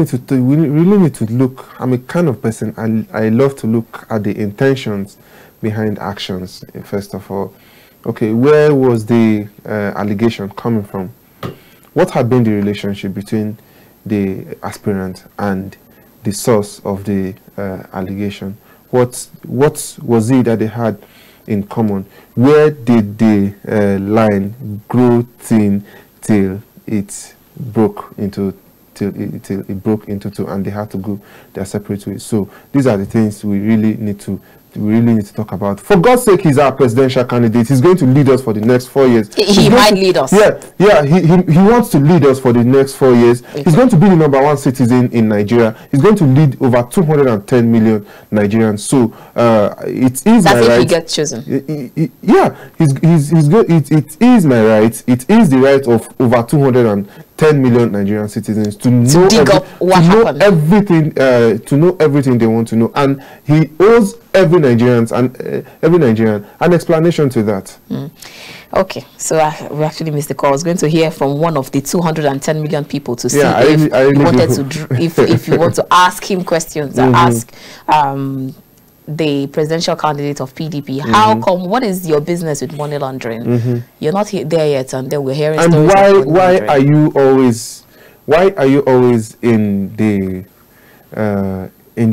need to look. I'm a kind of person, I love to look at the intentions behind actions. First of all, okay, where was the allegation coming from? What had been the relationship between the aspirant and the source of the allegation? What was it that they had in common? Where did the line grow thin till it broke into two, and they had to go their separate ways? So these are the things we really need to talk about. For God's sake, he's our presidential candidate. He's going to lead us for the next 4 years. He might lead us. Yeah. He wants to lead us for the next 4 years. Okay. He's going to be the #1 citizen in Nigeria. He's going to lead over 210 million Nigerians. So it is my right. If he gets chosen. He's good. It is my right. It is the right of over 210 million Nigerian citizens to know everything they want to know, and he owes every Nigerian an explanation to that. Okay, so we actually missed the call. I was going to hear from one of the 210 million people to see if you want to ask him questions and ask the presidential candidate of PDP, how come, what is your business with money laundering? You're not there yet, and then we're hearing stories. And why are you always in the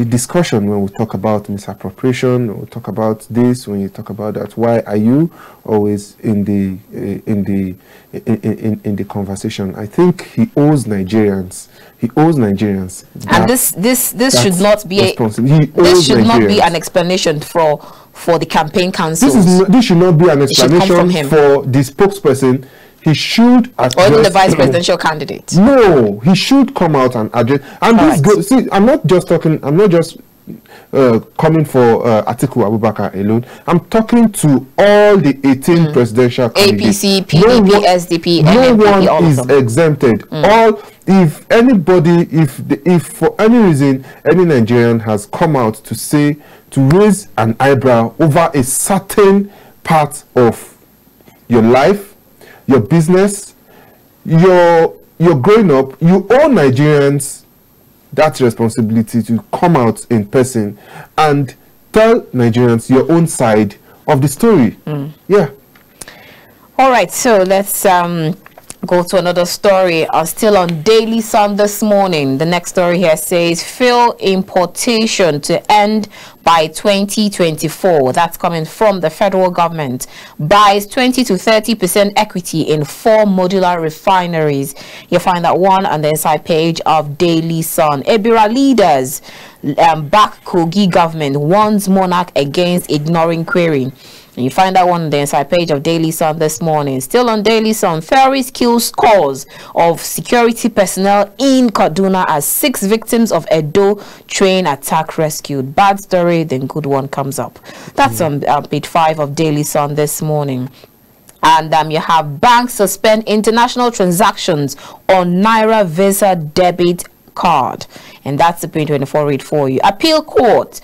discussion when we talk about misappropriation, when we talk about this, when you talk about that? Why are you always in the conversation? I think he owes Nigerians. And this should not be an explanation for for the campaign councils. This should not be an explanation him. for the spokesperson. He should address, or even the vice presidential candidate. No, he should come out and address. And this goes. See, I'm not just coming for Atiku Abubakar alone. I'm talking to all the 18 presidential candidates. APC, PDP, SDP, no NMPP, one is exempted. All, if anybody, if for any reason any Nigerian has come out to raise an eyebrow over a certain part of your life, your business, your growing up, you owe Nigerians that responsibility to come out in person and tell Nigerians your own side of the story. Yeah. All right, so let's go to another story. Still on Daily Sun this morning. The next story here says fuel importation to end by 2024. That's coming from the federal government. Buys 20 to 30% equity in 4 modular refineries. You'll find that one on the inside page of Daily Sun. Ebira leaders back Kogi government warns monarch against ignoring query. And you find that one on the inside page of Daily Sun this morning. Still on Daily Sun, ferries kill scores of security personnel in Kaduna as 6 victims of Edo train attack rescued. Bad story, then good one comes up. That's on page 5 of Daily Sun this morning. And you have banks suspend international transactions on Naira Visa debit card. And that's the page 24 read for you. Appeal Court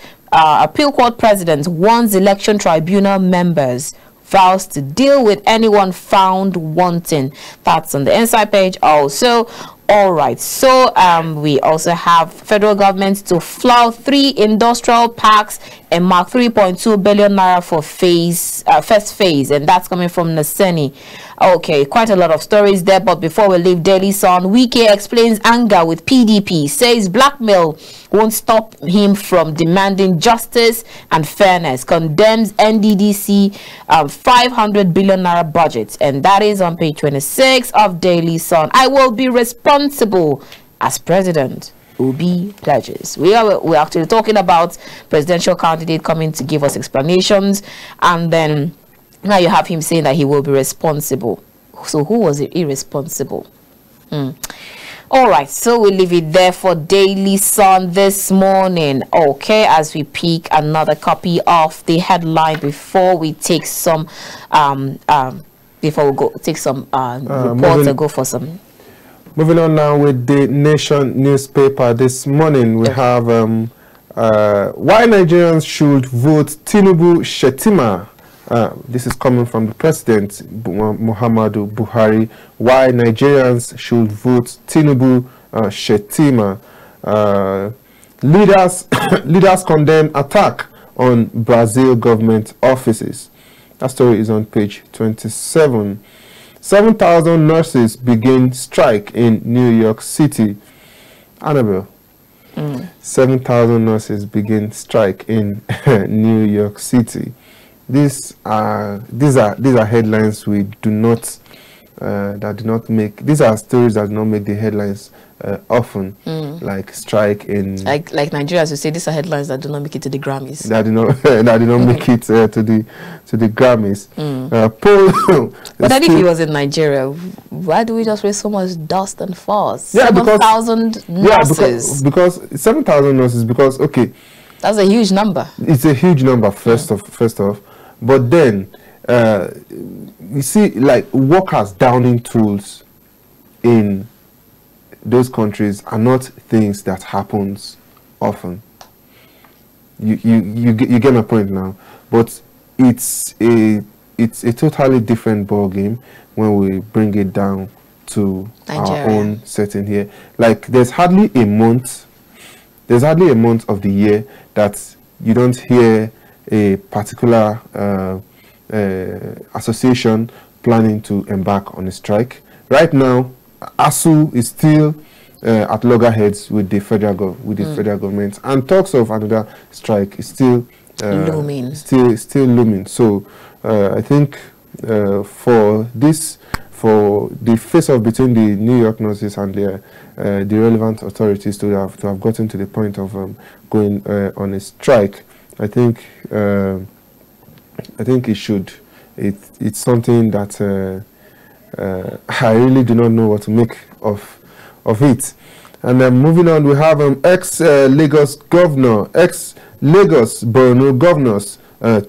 president warns election tribunal members, vows to deal with anyone found wanting. That's on the inside page also. All right, so we also have federal government to flout 3 industrial parks and mark 3.2 billion naira for first phase, and that's coming from Naseni. Okay, quite a lot of stories there, but before we leave Daily Sun, Wike explains anger with PDP, says blackmail won't stop him from demanding justice and fairness, condemns NDDC 500 billion naira budget, and that is on page 26 of Daily Sun. I will be responsible as president. Obi pledges. We're actually talking about presidential candidate coming to give us explanations, and then now you have him saying that he will be responsible. So who was irresponsible? All right, so we leave it there for Daily Sun this morning. Okay, as we pick another copy of the headline before we take some reports and go for some. Moving on now with the Nation newspaper this morning, we have why Nigerians should vote Tinubu Shetima. This is coming from the president, Muhammadu Buhari. Why Nigerians should vote Tinubu Shetima. Leaders condemn attack on Brazil government offices. That story is on page 27. 7,000 nurses begin strike in New York City. Annabelle. 7,000 nurses begin strike in New York City. These are headlines we do not that do not make. These are stories that do not make the headlines often, like strike in like Nigeria, as you say, these are headlines that do not make it to the Grammys. That do not make it to the Grammys. But then if he was in Nigeria, why do we just raise so much dust and fuss? Yeah, 7,000 nurses. Yeah, because 7,000 nurses. Because okay, that's a huge number. It's a huge number. First off, but then you see, like, workers downing tools in those countries are not things that happens often. You get my point now. But it's a totally different ball game when we bring it down to Nigeria. Our own setting here. Like, there's hardly a month of the year that you don't hear a particular association planning to embark on a strike. Right now, ASU is still at loggerheads with the federal government, and talks of another strike is still looming. Still looming. So I think for the face-off between the New York nurses and the relevant authorities to have gotten to the point of going on a strike, I think I think it should. It's something that I really do not know what to make of it. And then moving on, we have ex-Lagos governor, ex-Lagos Borno governors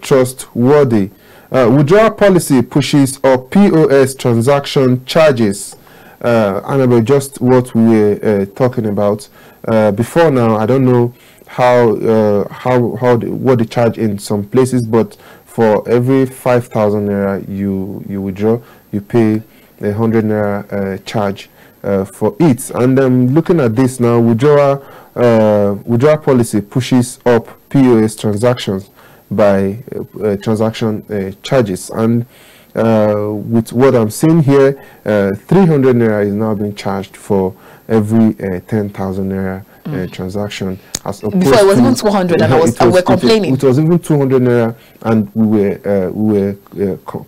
trustworthy. Withdrawal policy pushes up POS transaction charges. Annabelle, just what we were talking about before now. I don't know what they charge in some places, but for every 5,000 naira you withdraw, you pay 100 naira charge for it. And looking at this now, withdrawal policy pushes up POS transactions by transaction charges. And with what I'm seeing here, 300 naira is now being charged for every 10,000 naira transaction. As before it was even 200, and we're complaining. It was even 200 naira, and we were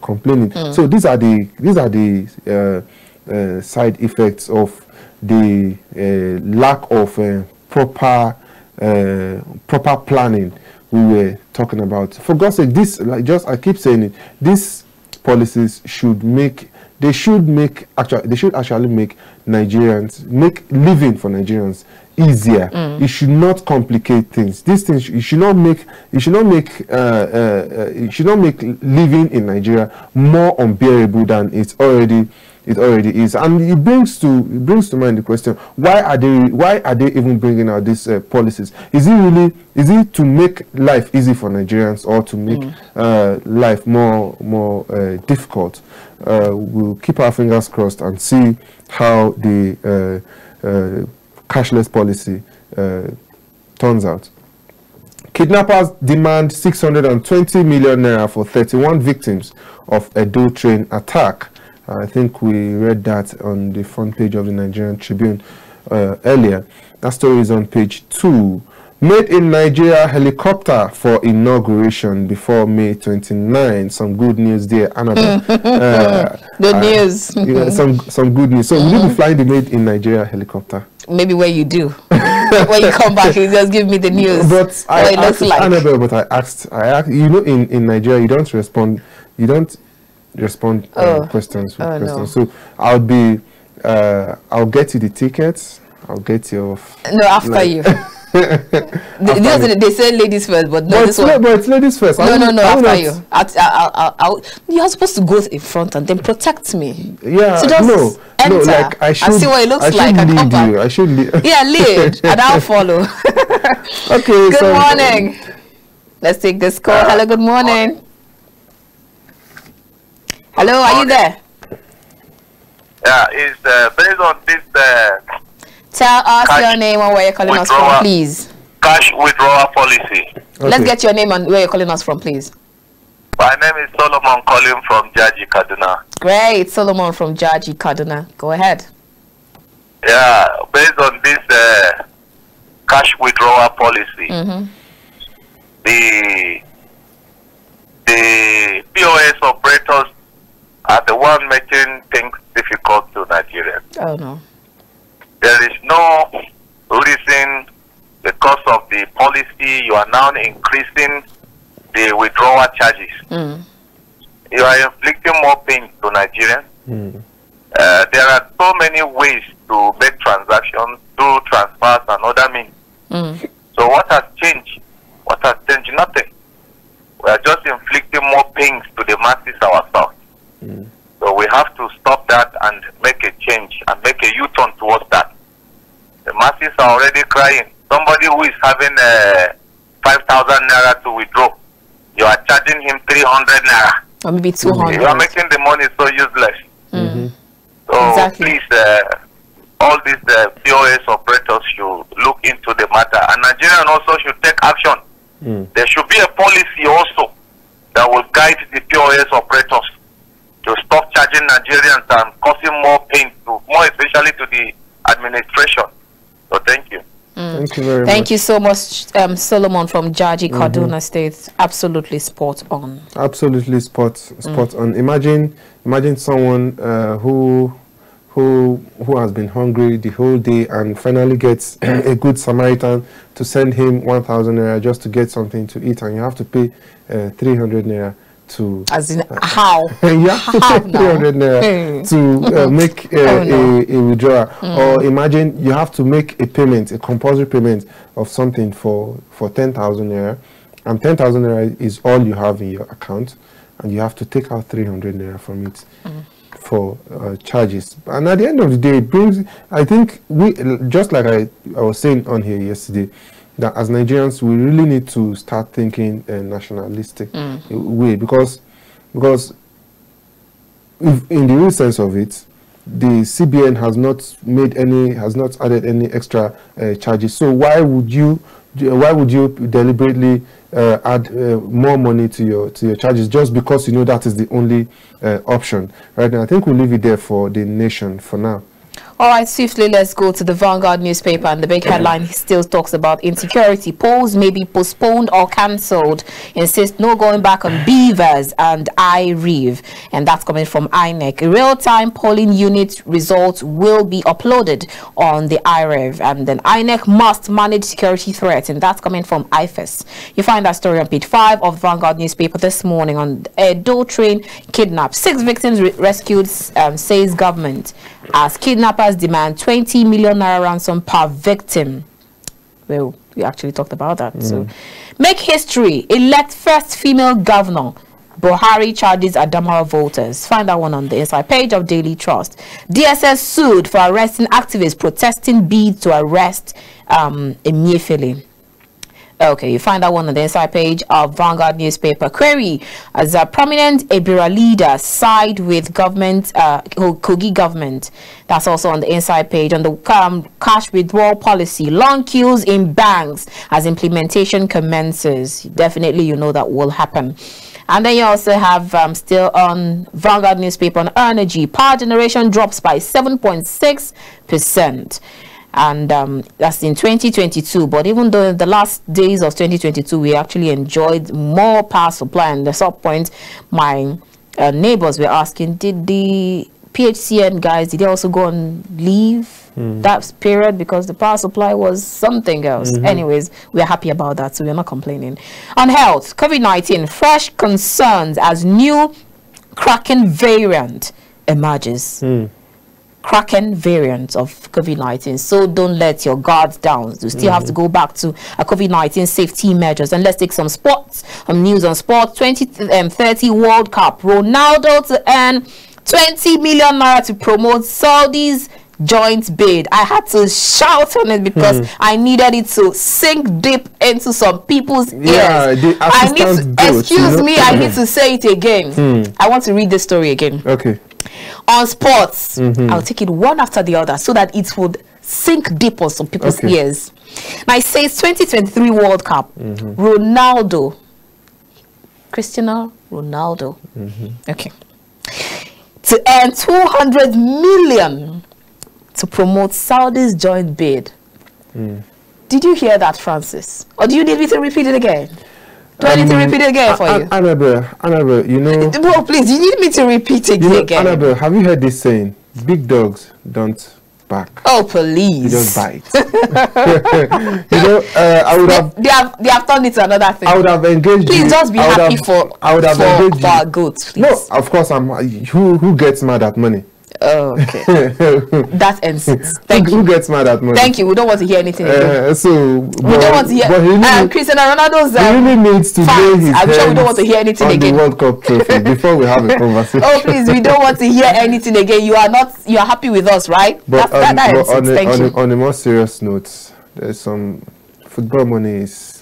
complaining. So these are the side effects of the lack of proper planning we were talking about. For God's sake, this, I keep saying it, these policies should actually make Nigerians, make living for Nigerians easier. It should not complicate things. These things, it should not make living in Nigeria more unbearable than it already is. And it brings to mind the question: why are they even bringing out these policies? Is it to make life easy for Nigerians, or to make life more difficult? We'll keep our fingers crossed and see how the cashless policy turns out. Kidnappers demand 620 million naira for 31 victims of Edo train attack. I think we read that on the front page of the Nigerian Tribune earlier. That story is on page 2. Made in Nigeria helicopter for inauguration before May 29. Some good news there, Annabelle. Good news. Yeah, some good news. So will you be flying the Made in Nigeria helicopter? Maybe when you do. When you come back, you just give me the news. But I asked Annabelle, but I asked, you know, in Nigeria, you don't respond questions with questions. No. So I'll get you the tickets. I'll get you. No, after you. They say ladies first, but no, but it's ladies first. No, after you. You're supposed to go in front and then protect me. Yeah, so just enter like I should, and see what it looks like. I should lead. Yeah, lead, and I'll follow. Okay. Good morning. Let's take this call. Hello, good morning. Hello, are you there? Yeah, it's based on this. Tell us your name and where you're calling us from, please. Cash withdrawal policy. Okay. Let's get your name and where you're calling us from, please. My name is Solomon calling from Jaji, Kaduna. Great, Solomon from Jaji, Kaduna. Go ahead. Yeah, based on this cash withdrawal policy, the POS operators are the one making things difficult to Nigerians. Oh no. There is no reason, because of the policy, you are now increasing the withdrawal charges. You are inflicting more pain to Nigerians. There are so many ways to make transactions, do transfers and other means. So what has changed? What has changed? Nothing. We are just inflicting more pains to the masses ourselves. So we have to stop that and make a change and make a U-turn towards that. The masses are already crying. Somebody who is having 5,000 naira to withdraw, you are charging him 300 naira. Or maybe 200. You are making the money so useless. So exactly. Please, all these POS operators should look into the matter. And Nigerians also should take action. There should be a policy also that will guide the POS operators to stop charging Nigerians and causing more pain, more especially to the administration. So thank you. Thank you very much. Thank you so much, Solomon from Jaji, Kaduna State. Absolutely spot on. Absolutely spot on. Imagine someone who has been hungry the whole day and finally gets a good Samaritan to send him 1,000 naira just to get something to eat, and you have to pay 300 naira to as in how you have to pay 300 naira to make a withdrawal, or imagine you have to make a payment, a compulsory payment of something for 10,000 naira, and 10,000 naira is all you have in your account, and you have to take out 300 naira from it for charges. And at the end of the day, it brings, I think, we, just like I was saying on here yesterday, that as Nigerians we really need to start thinking nationalistic way, because if, in the real sense of it, the CBN has not added any extra charges. So why would you deliberately add more money to your charges just because you know that is the only option right now? I think we'll leave it there for the nation for now. All right, swiftly, let's go to the Vanguard newspaper, and the big headline still talks about insecurity. Polls may be postponed or cancelled. Insist no going back on beavers and IREV, and that's coming from INEC. Real-time polling unit results will be uploaded on the IREV, and then INEC must manage security threats, and that's coming from IFES. You find that story on page 5 of Vanguard newspaper this morning. On Edo train kidnapped, 6 victims rescued, says government, as kidnappers demand 20 million naira ransom per victim. Well, we actually talked about that. So, make history, elect first female governor. Buhari charges Adamawa voters. Find that one on the inside page of Daily Trust. DSS sued for arresting activists protesting bid to arrest Emefiele. Okay, you find that one on the inside page of Vanguard newspaper. Query, as a prominent Ebira leader side with government, Kogi government. That's also on the inside page. On the cash withdrawal policy, long queues in banks as implementation commences. Definitely, you know that will happen. And then you also have still on Vanguard newspaper on energy, power generation drops by 7.6%. And that's in 2022. But even though in the last days of 2022 we actually enjoyed more power supply, and at some point my neighbors were asking, did the PHCN guys, did they also go on leave that period because the power supply was something else? Anyways, we're happy about that, so we're not complaining. On health, COVID-19, fresh concerns as new Kraken variant emerges. Kraken variant of COVID-19. So don't let your guards down. You still have to go back to a COVID-19 safety measures. And let's take some sports, news on sports. 2030 World Cup. Ronaldo to earn 20 million naira to promote Saudi's joint bid. I had to shout on it because I needed it to sink deep into some people's ears. I need to, excuse me, I need to say it again. I want to read the story again. Okay. On sports, I'll take it one after the other so that it would sink deep on some people's ears. Now it says 2023 World Cup. Ronaldo, Cristiano Ronaldo. Okay. To earn 200 million to promote Saudi's joint bid. Did you hear that, Francis? Or do you need me to repeat it again? Do I need to repeat it again for you? Annabelle, you know... No, please, you need me to repeat it again. Annabelle, have you heard this saying? Big dogs don't bark. Oh, please. They just bite. You know, I would have... They have turned it to another thing. I would have engaged Please you. Just be happy for our goods, please. No, of course, who gets mad at money? Oh, okay. That ends it. Thank you. Who gets mad at money? Thank you. We don't want to hear anything again. We don't want to hear. Cristiano Ronaldo's. He really needs to lay his I'm sure we don't want to hear anything again. The World Cup trophy before we have a conversation. Oh, please, we don't want to hear anything again. You are happy with us, right? But on a more serious note, there's some football money is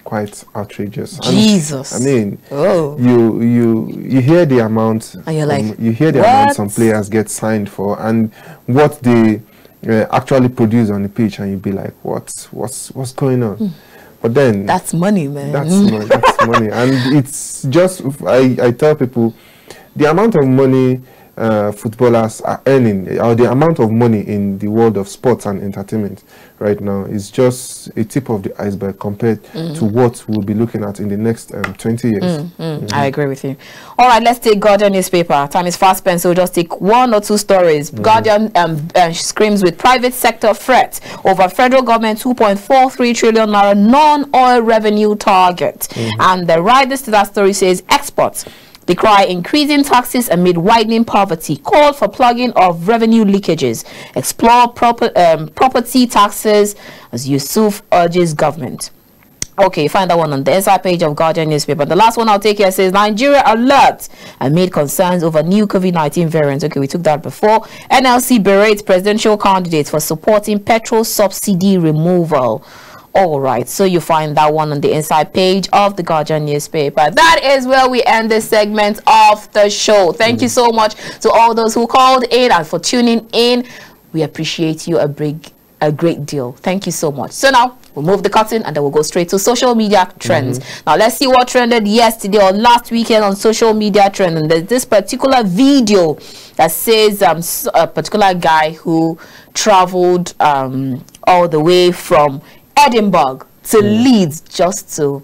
quite outrageous. Jesus. I mean, you hear the amount, and you're like, you hear the amount some players get signed for, and what they actually produce on the pitch, and you be like, what's going on? But then that's money, man. That's money, and it's just I tell people the amount of money footballers are earning, or the amount of money in the world of sports and entertainment right now is just a tip of the iceberg compared to what we'll be looking at in the next 20 years. I agree with you. All right, let's take Guardian newspaper. Time is fast spent, so we'll just take one or two stories. Guardian screams with private sector threat over federal government 2.43 trillion naira non-oil revenue target. And the riders to that story says exports They cry increasing taxes amid widening poverty. Call for plugging of revenue leakages. Explore property taxes as Yusuf urges government. Okay, find that one on the inside page of Guardian newspaper. The last one I'll take here says Nigeria alert amid concerns over new COVID-19 variants. Okay, we took that before. NLC berates presidential candidates for supporting petrol subsidy removal. All right, so you find that one on the inside page of the Guardian newspaper. That is where we end this segment of the show. Thank you so much to all those who called in and for tuning in. We appreciate you a great deal. Thank you so much. So now we'll move the curtain and then we'll go straight to social media trends. Now let's see what trended yesterday or last weekend on social media trend. And there's this particular video that says a particular guy who traveled all the way from Edinburgh to Leeds just to,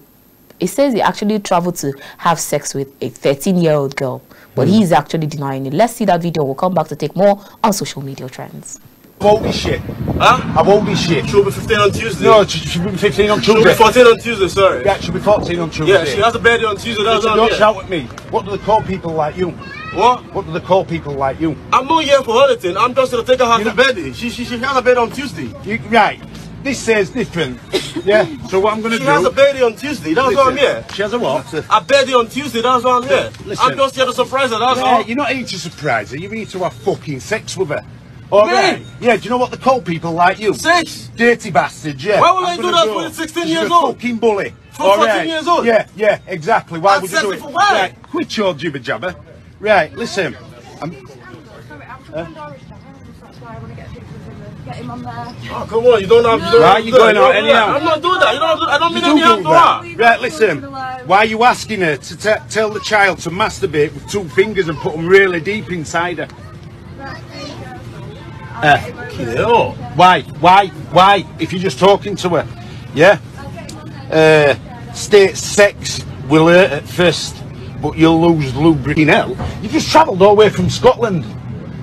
it says he actually traveled to have sex with a 13-year-old girl, but he's actually denying it. Let's see that video. We'll come back to take more on social media trends. I've old this shit. Huh? I've old this shit. She'll be 15 on Tuesday. No, she'll be 15 on Tuesday. She'll be 14 on Tuesday, sorry. Yeah, she'll be 14 on Tuesday. Yeah, she has a birthday on Tuesday. That's Listen, don't shout at me. What do they call people like you? What? What do they call people like you? I'm not here for anything. I'm just going to take her to birthday. She has a birthday on Tuesday. Right. This says different. Yeah. So what I'm going to do... She has a birthday on Tuesday. That's why I'm here. She has a what? A birthday on Tuesday. That's why I'm here. Listen. I'm just here to surprise her. That's all. You're not here to surprise her. You're here to have fucking sex with her. All right. Yeah, do you know what they call people like you? Sex? Dirty bastards, yeah. Why would I do that when it's 16 years old? Fucking bully. For 14 years old? Yeah, exactly. Why would you do it? For why? Right, quit your jibber jabber. Right, listen. Get him on there. Oh, come on, you don't have to. Why are you going out anyhow? I'm not doing that. You don't have to, I don't mean any harm to her. Right, listen. Why are you asking her to tell the child to masturbate with 2 fingers and put them really deep inside her? Why? If you're just talking to her, yeah? State sex will hurt at first, but you'll lose lubricant hell. You just travelled all the way from Scotland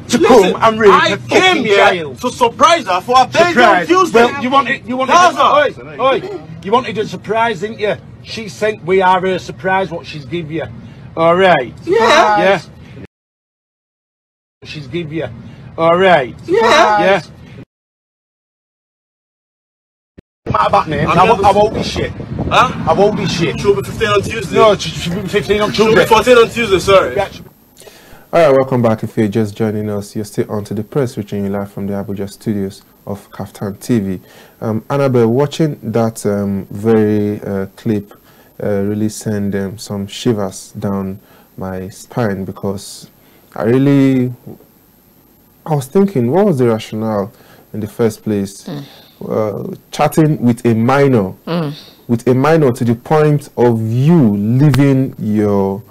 to come and raise I a came here child. to surprise her for her birthday on Tuesday. Well, you wanted a surprise, didn't you? She sent we are her surprise. What she's give you, all right? Yeah. She's give you, all right? Yeah. Matter about names. How old is she? Huh? How old is she? She'll be 15 on Tuesday. No, she'll be 15 on She'll Tuesday. be 14 on Tuesday, sorry. Alright, welcome back. If you're just joining us, you're still on to the press, reaching you live from the Abuja studios of KAFTAN TV. Annabelle, watching that very clip really sent some shivers down my spine, because I was thinking, what was the rationale in the first place? Chatting with a minor, to the point of you leaving your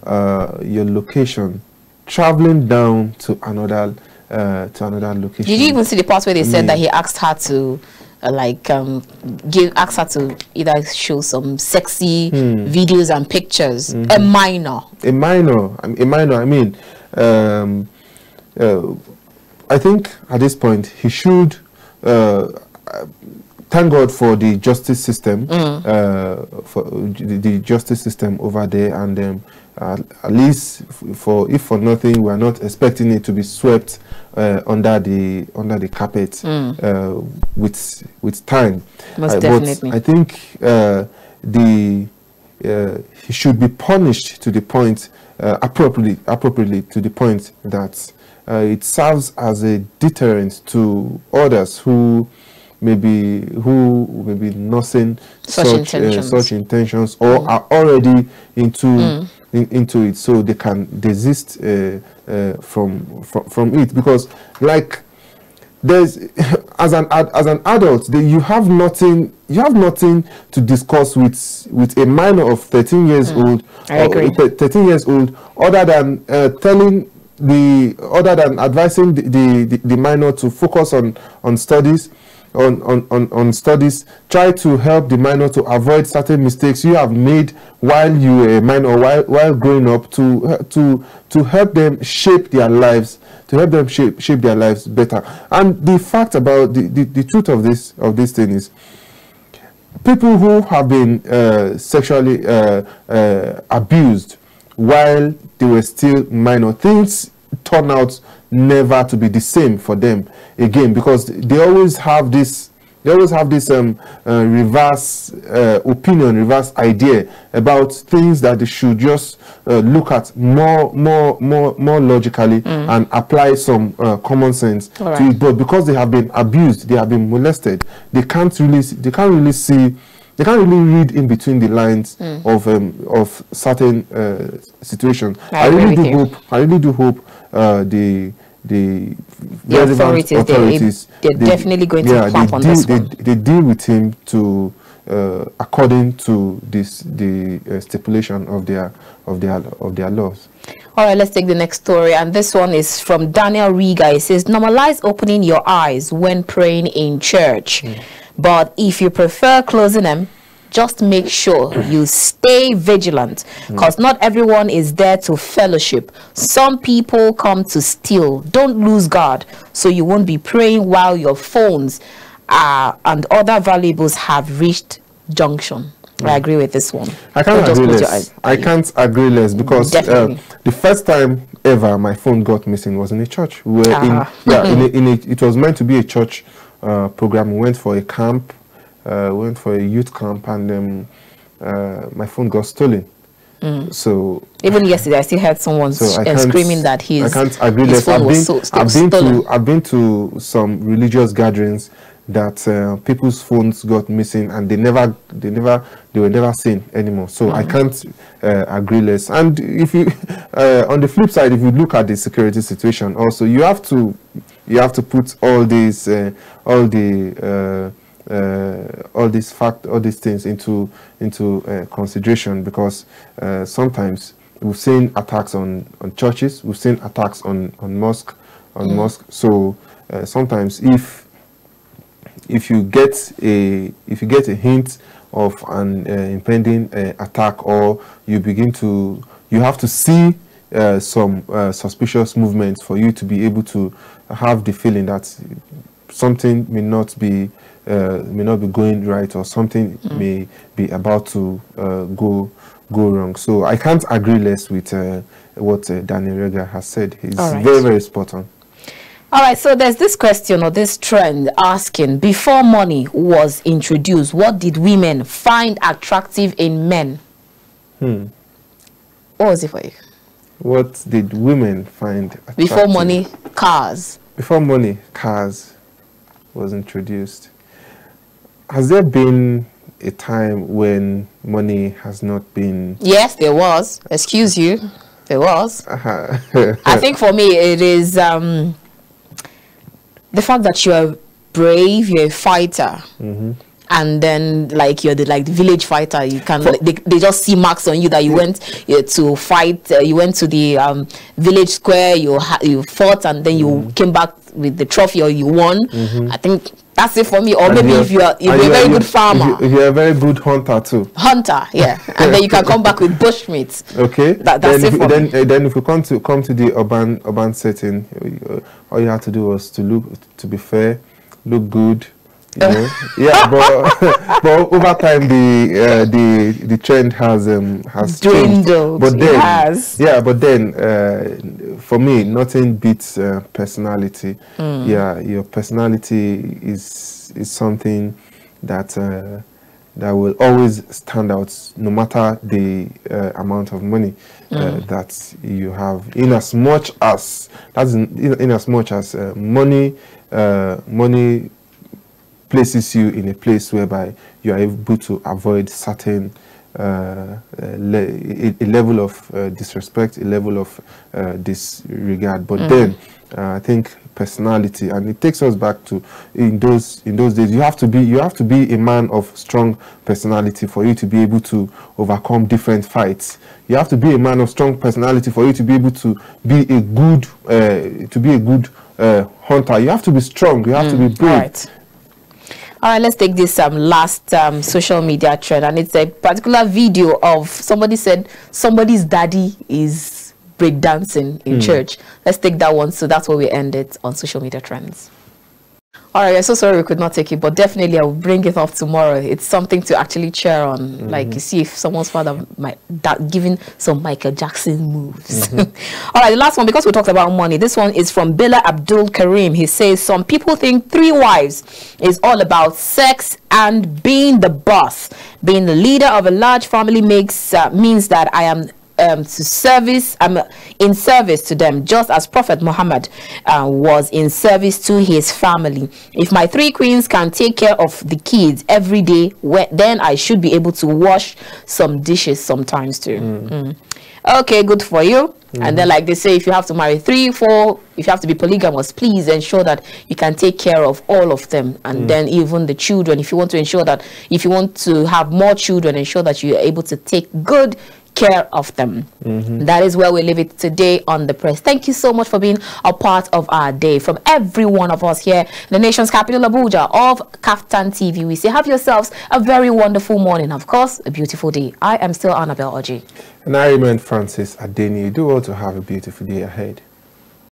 location, traveling down to another location. Did you even see the part where they said that he asked her to asked her to either show some sexy videos and pictures? A minor. I mean, I think at this point he should thank God for the justice system, for the justice system over there, and at least if for nothing, we are not expecting it to be swept under the carpet with time. Most definitely. But I think he should be punished to the point appropriately to the point that it serves as a deterrent to others who may be nursing such intentions or are already into it, so they can desist from it. Because, like, there's as an adult, you have nothing to discuss with a minor of 13 years old. I agree. 13 years old, other than advising the minor to focus on studies. On studies, try to help the minor to avoid certain mistakes you have made while you were a minor, while growing up, to help them shape their lives, shape their lives better. And the fact about the truth of this thing is, people who have been sexually abused while they were still minor, things turn out never to be the same for them again, because they always have this reverse opinion, reverse idea about things that they should just look at more logically and apply some common sense to it. But because they have been abused, they have been molested, they can't really read in between the lines of certain situations. I really do hope the authorities they're definitely going to clamp on this one. They deal with him to according to the stipulation of their laws. All right, let's take the next story, and this one is from Daniel Riga. It says, normalize opening your eyes when praying in church, but if you prefer closing them, just make sure you stay vigilant, because not everyone is there to fellowship. Some people come to steal. Don't lose guard, so you won't be praying while your phones and other valuables have reached junction. I agree with this one. I can't agree less because the first time ever my phone got missing was in a church. We were it was meant to be a church program. We went for a camp. Went for a youth camp, and my phone got stolen. So even yesterday, I still heard someone screaming that his I can't agree less. I've been to some religious gatherings that people's phones got missing, and they were never seen anymore. So I can't agree less. And if you on the flip side, if you look at the security situation, also you have to put all these things into consideration, because sometimes we've seen attacks on churches, we've seen attacks on mosque. So sometimes if you get a hint of an impending attack, or you have to see some suspicious movements for you to be able to have the feeling that something may not be going right, or something may be about to go wrong. So I can't agree less with what Daniel Rega has said. He's very spot on. All right, so there's this question or this trend asking, before money was introduced, what did women find attractive in men? What was it for you? What did women find attractive? Before money, cars. Before money, cars was introduced. Has there been a time when money has not been... Yes, there was. Excuse you. There was. I think for me it is the fact that you're brave, you're a fighter. And then you're the village fighter. You can they just see marks on you that you went to fight. You went to the village square. You fought, and then you came back with the trophy, or you won. I think that's it for me. Or maybe if you're a very good farmer, if you're a very good hunter too. Yeah, and then you can come back with bushmeat. Okay, that's it for me. Then if you come to the urban setting, all you have to do was to be fair, look good. Yeah, but over time the trend has dwindled. But then, but then for me, nothing beats personality. Yeah, your personality is something that will always stand out, no matter the amount of money that you have. In as much as money places you in a place whereby you are able to avoid certain a level of disrespect, a level of disregard. But then I think personality, and it takes us back to in those days, you have to be a man of strong personality for you to be able to overcome different fights. You have to be a man of strong personality for you to be able to be a good hunter. You have to be strong. You have to be brave. Right. All right, let's take this last social media trend, and it's a particular video of somebody said somebody's daddy is breakdancing in church. Let's take that one. So that's where we end it on social media trends. All right, I'm so sorry we could not take it, but definitely I will bring it up tomorrow. It's something to actually cheer on. Like, you see if someone's father might giving some Michael Jackson moves. All right, the last one, because we talked about money, this one is from Bila Abdul Karim. He says, some people think 3 wives is all about sex and being the boss. Being the leader of a large family means that I am I'm in service to them, just as Prophet Muhammad was in service to his family. If my 3 queens can take care of the kids every day, then I should be able to wash some dishes sometimes too. Okay, good for you. And then, like they say, if you have to marry 3, 4, if you have to be polygamous, please ensure that you can take care of all of them. And then even the children, if you want to ensure that, if you want to have more children, ensure that you're able to take good care of them. That is where we leave it today on The Press. Thank you so much for being a part of our day. From every one of us here in the nation's capital, Abuja, of KAFTAN TV, we say have yourselves a very wonderful morning. Of course, a beautiful day. I am still Annabelle Oji. And I remain Francis Adeni. Do all to have a beautiful day ahead.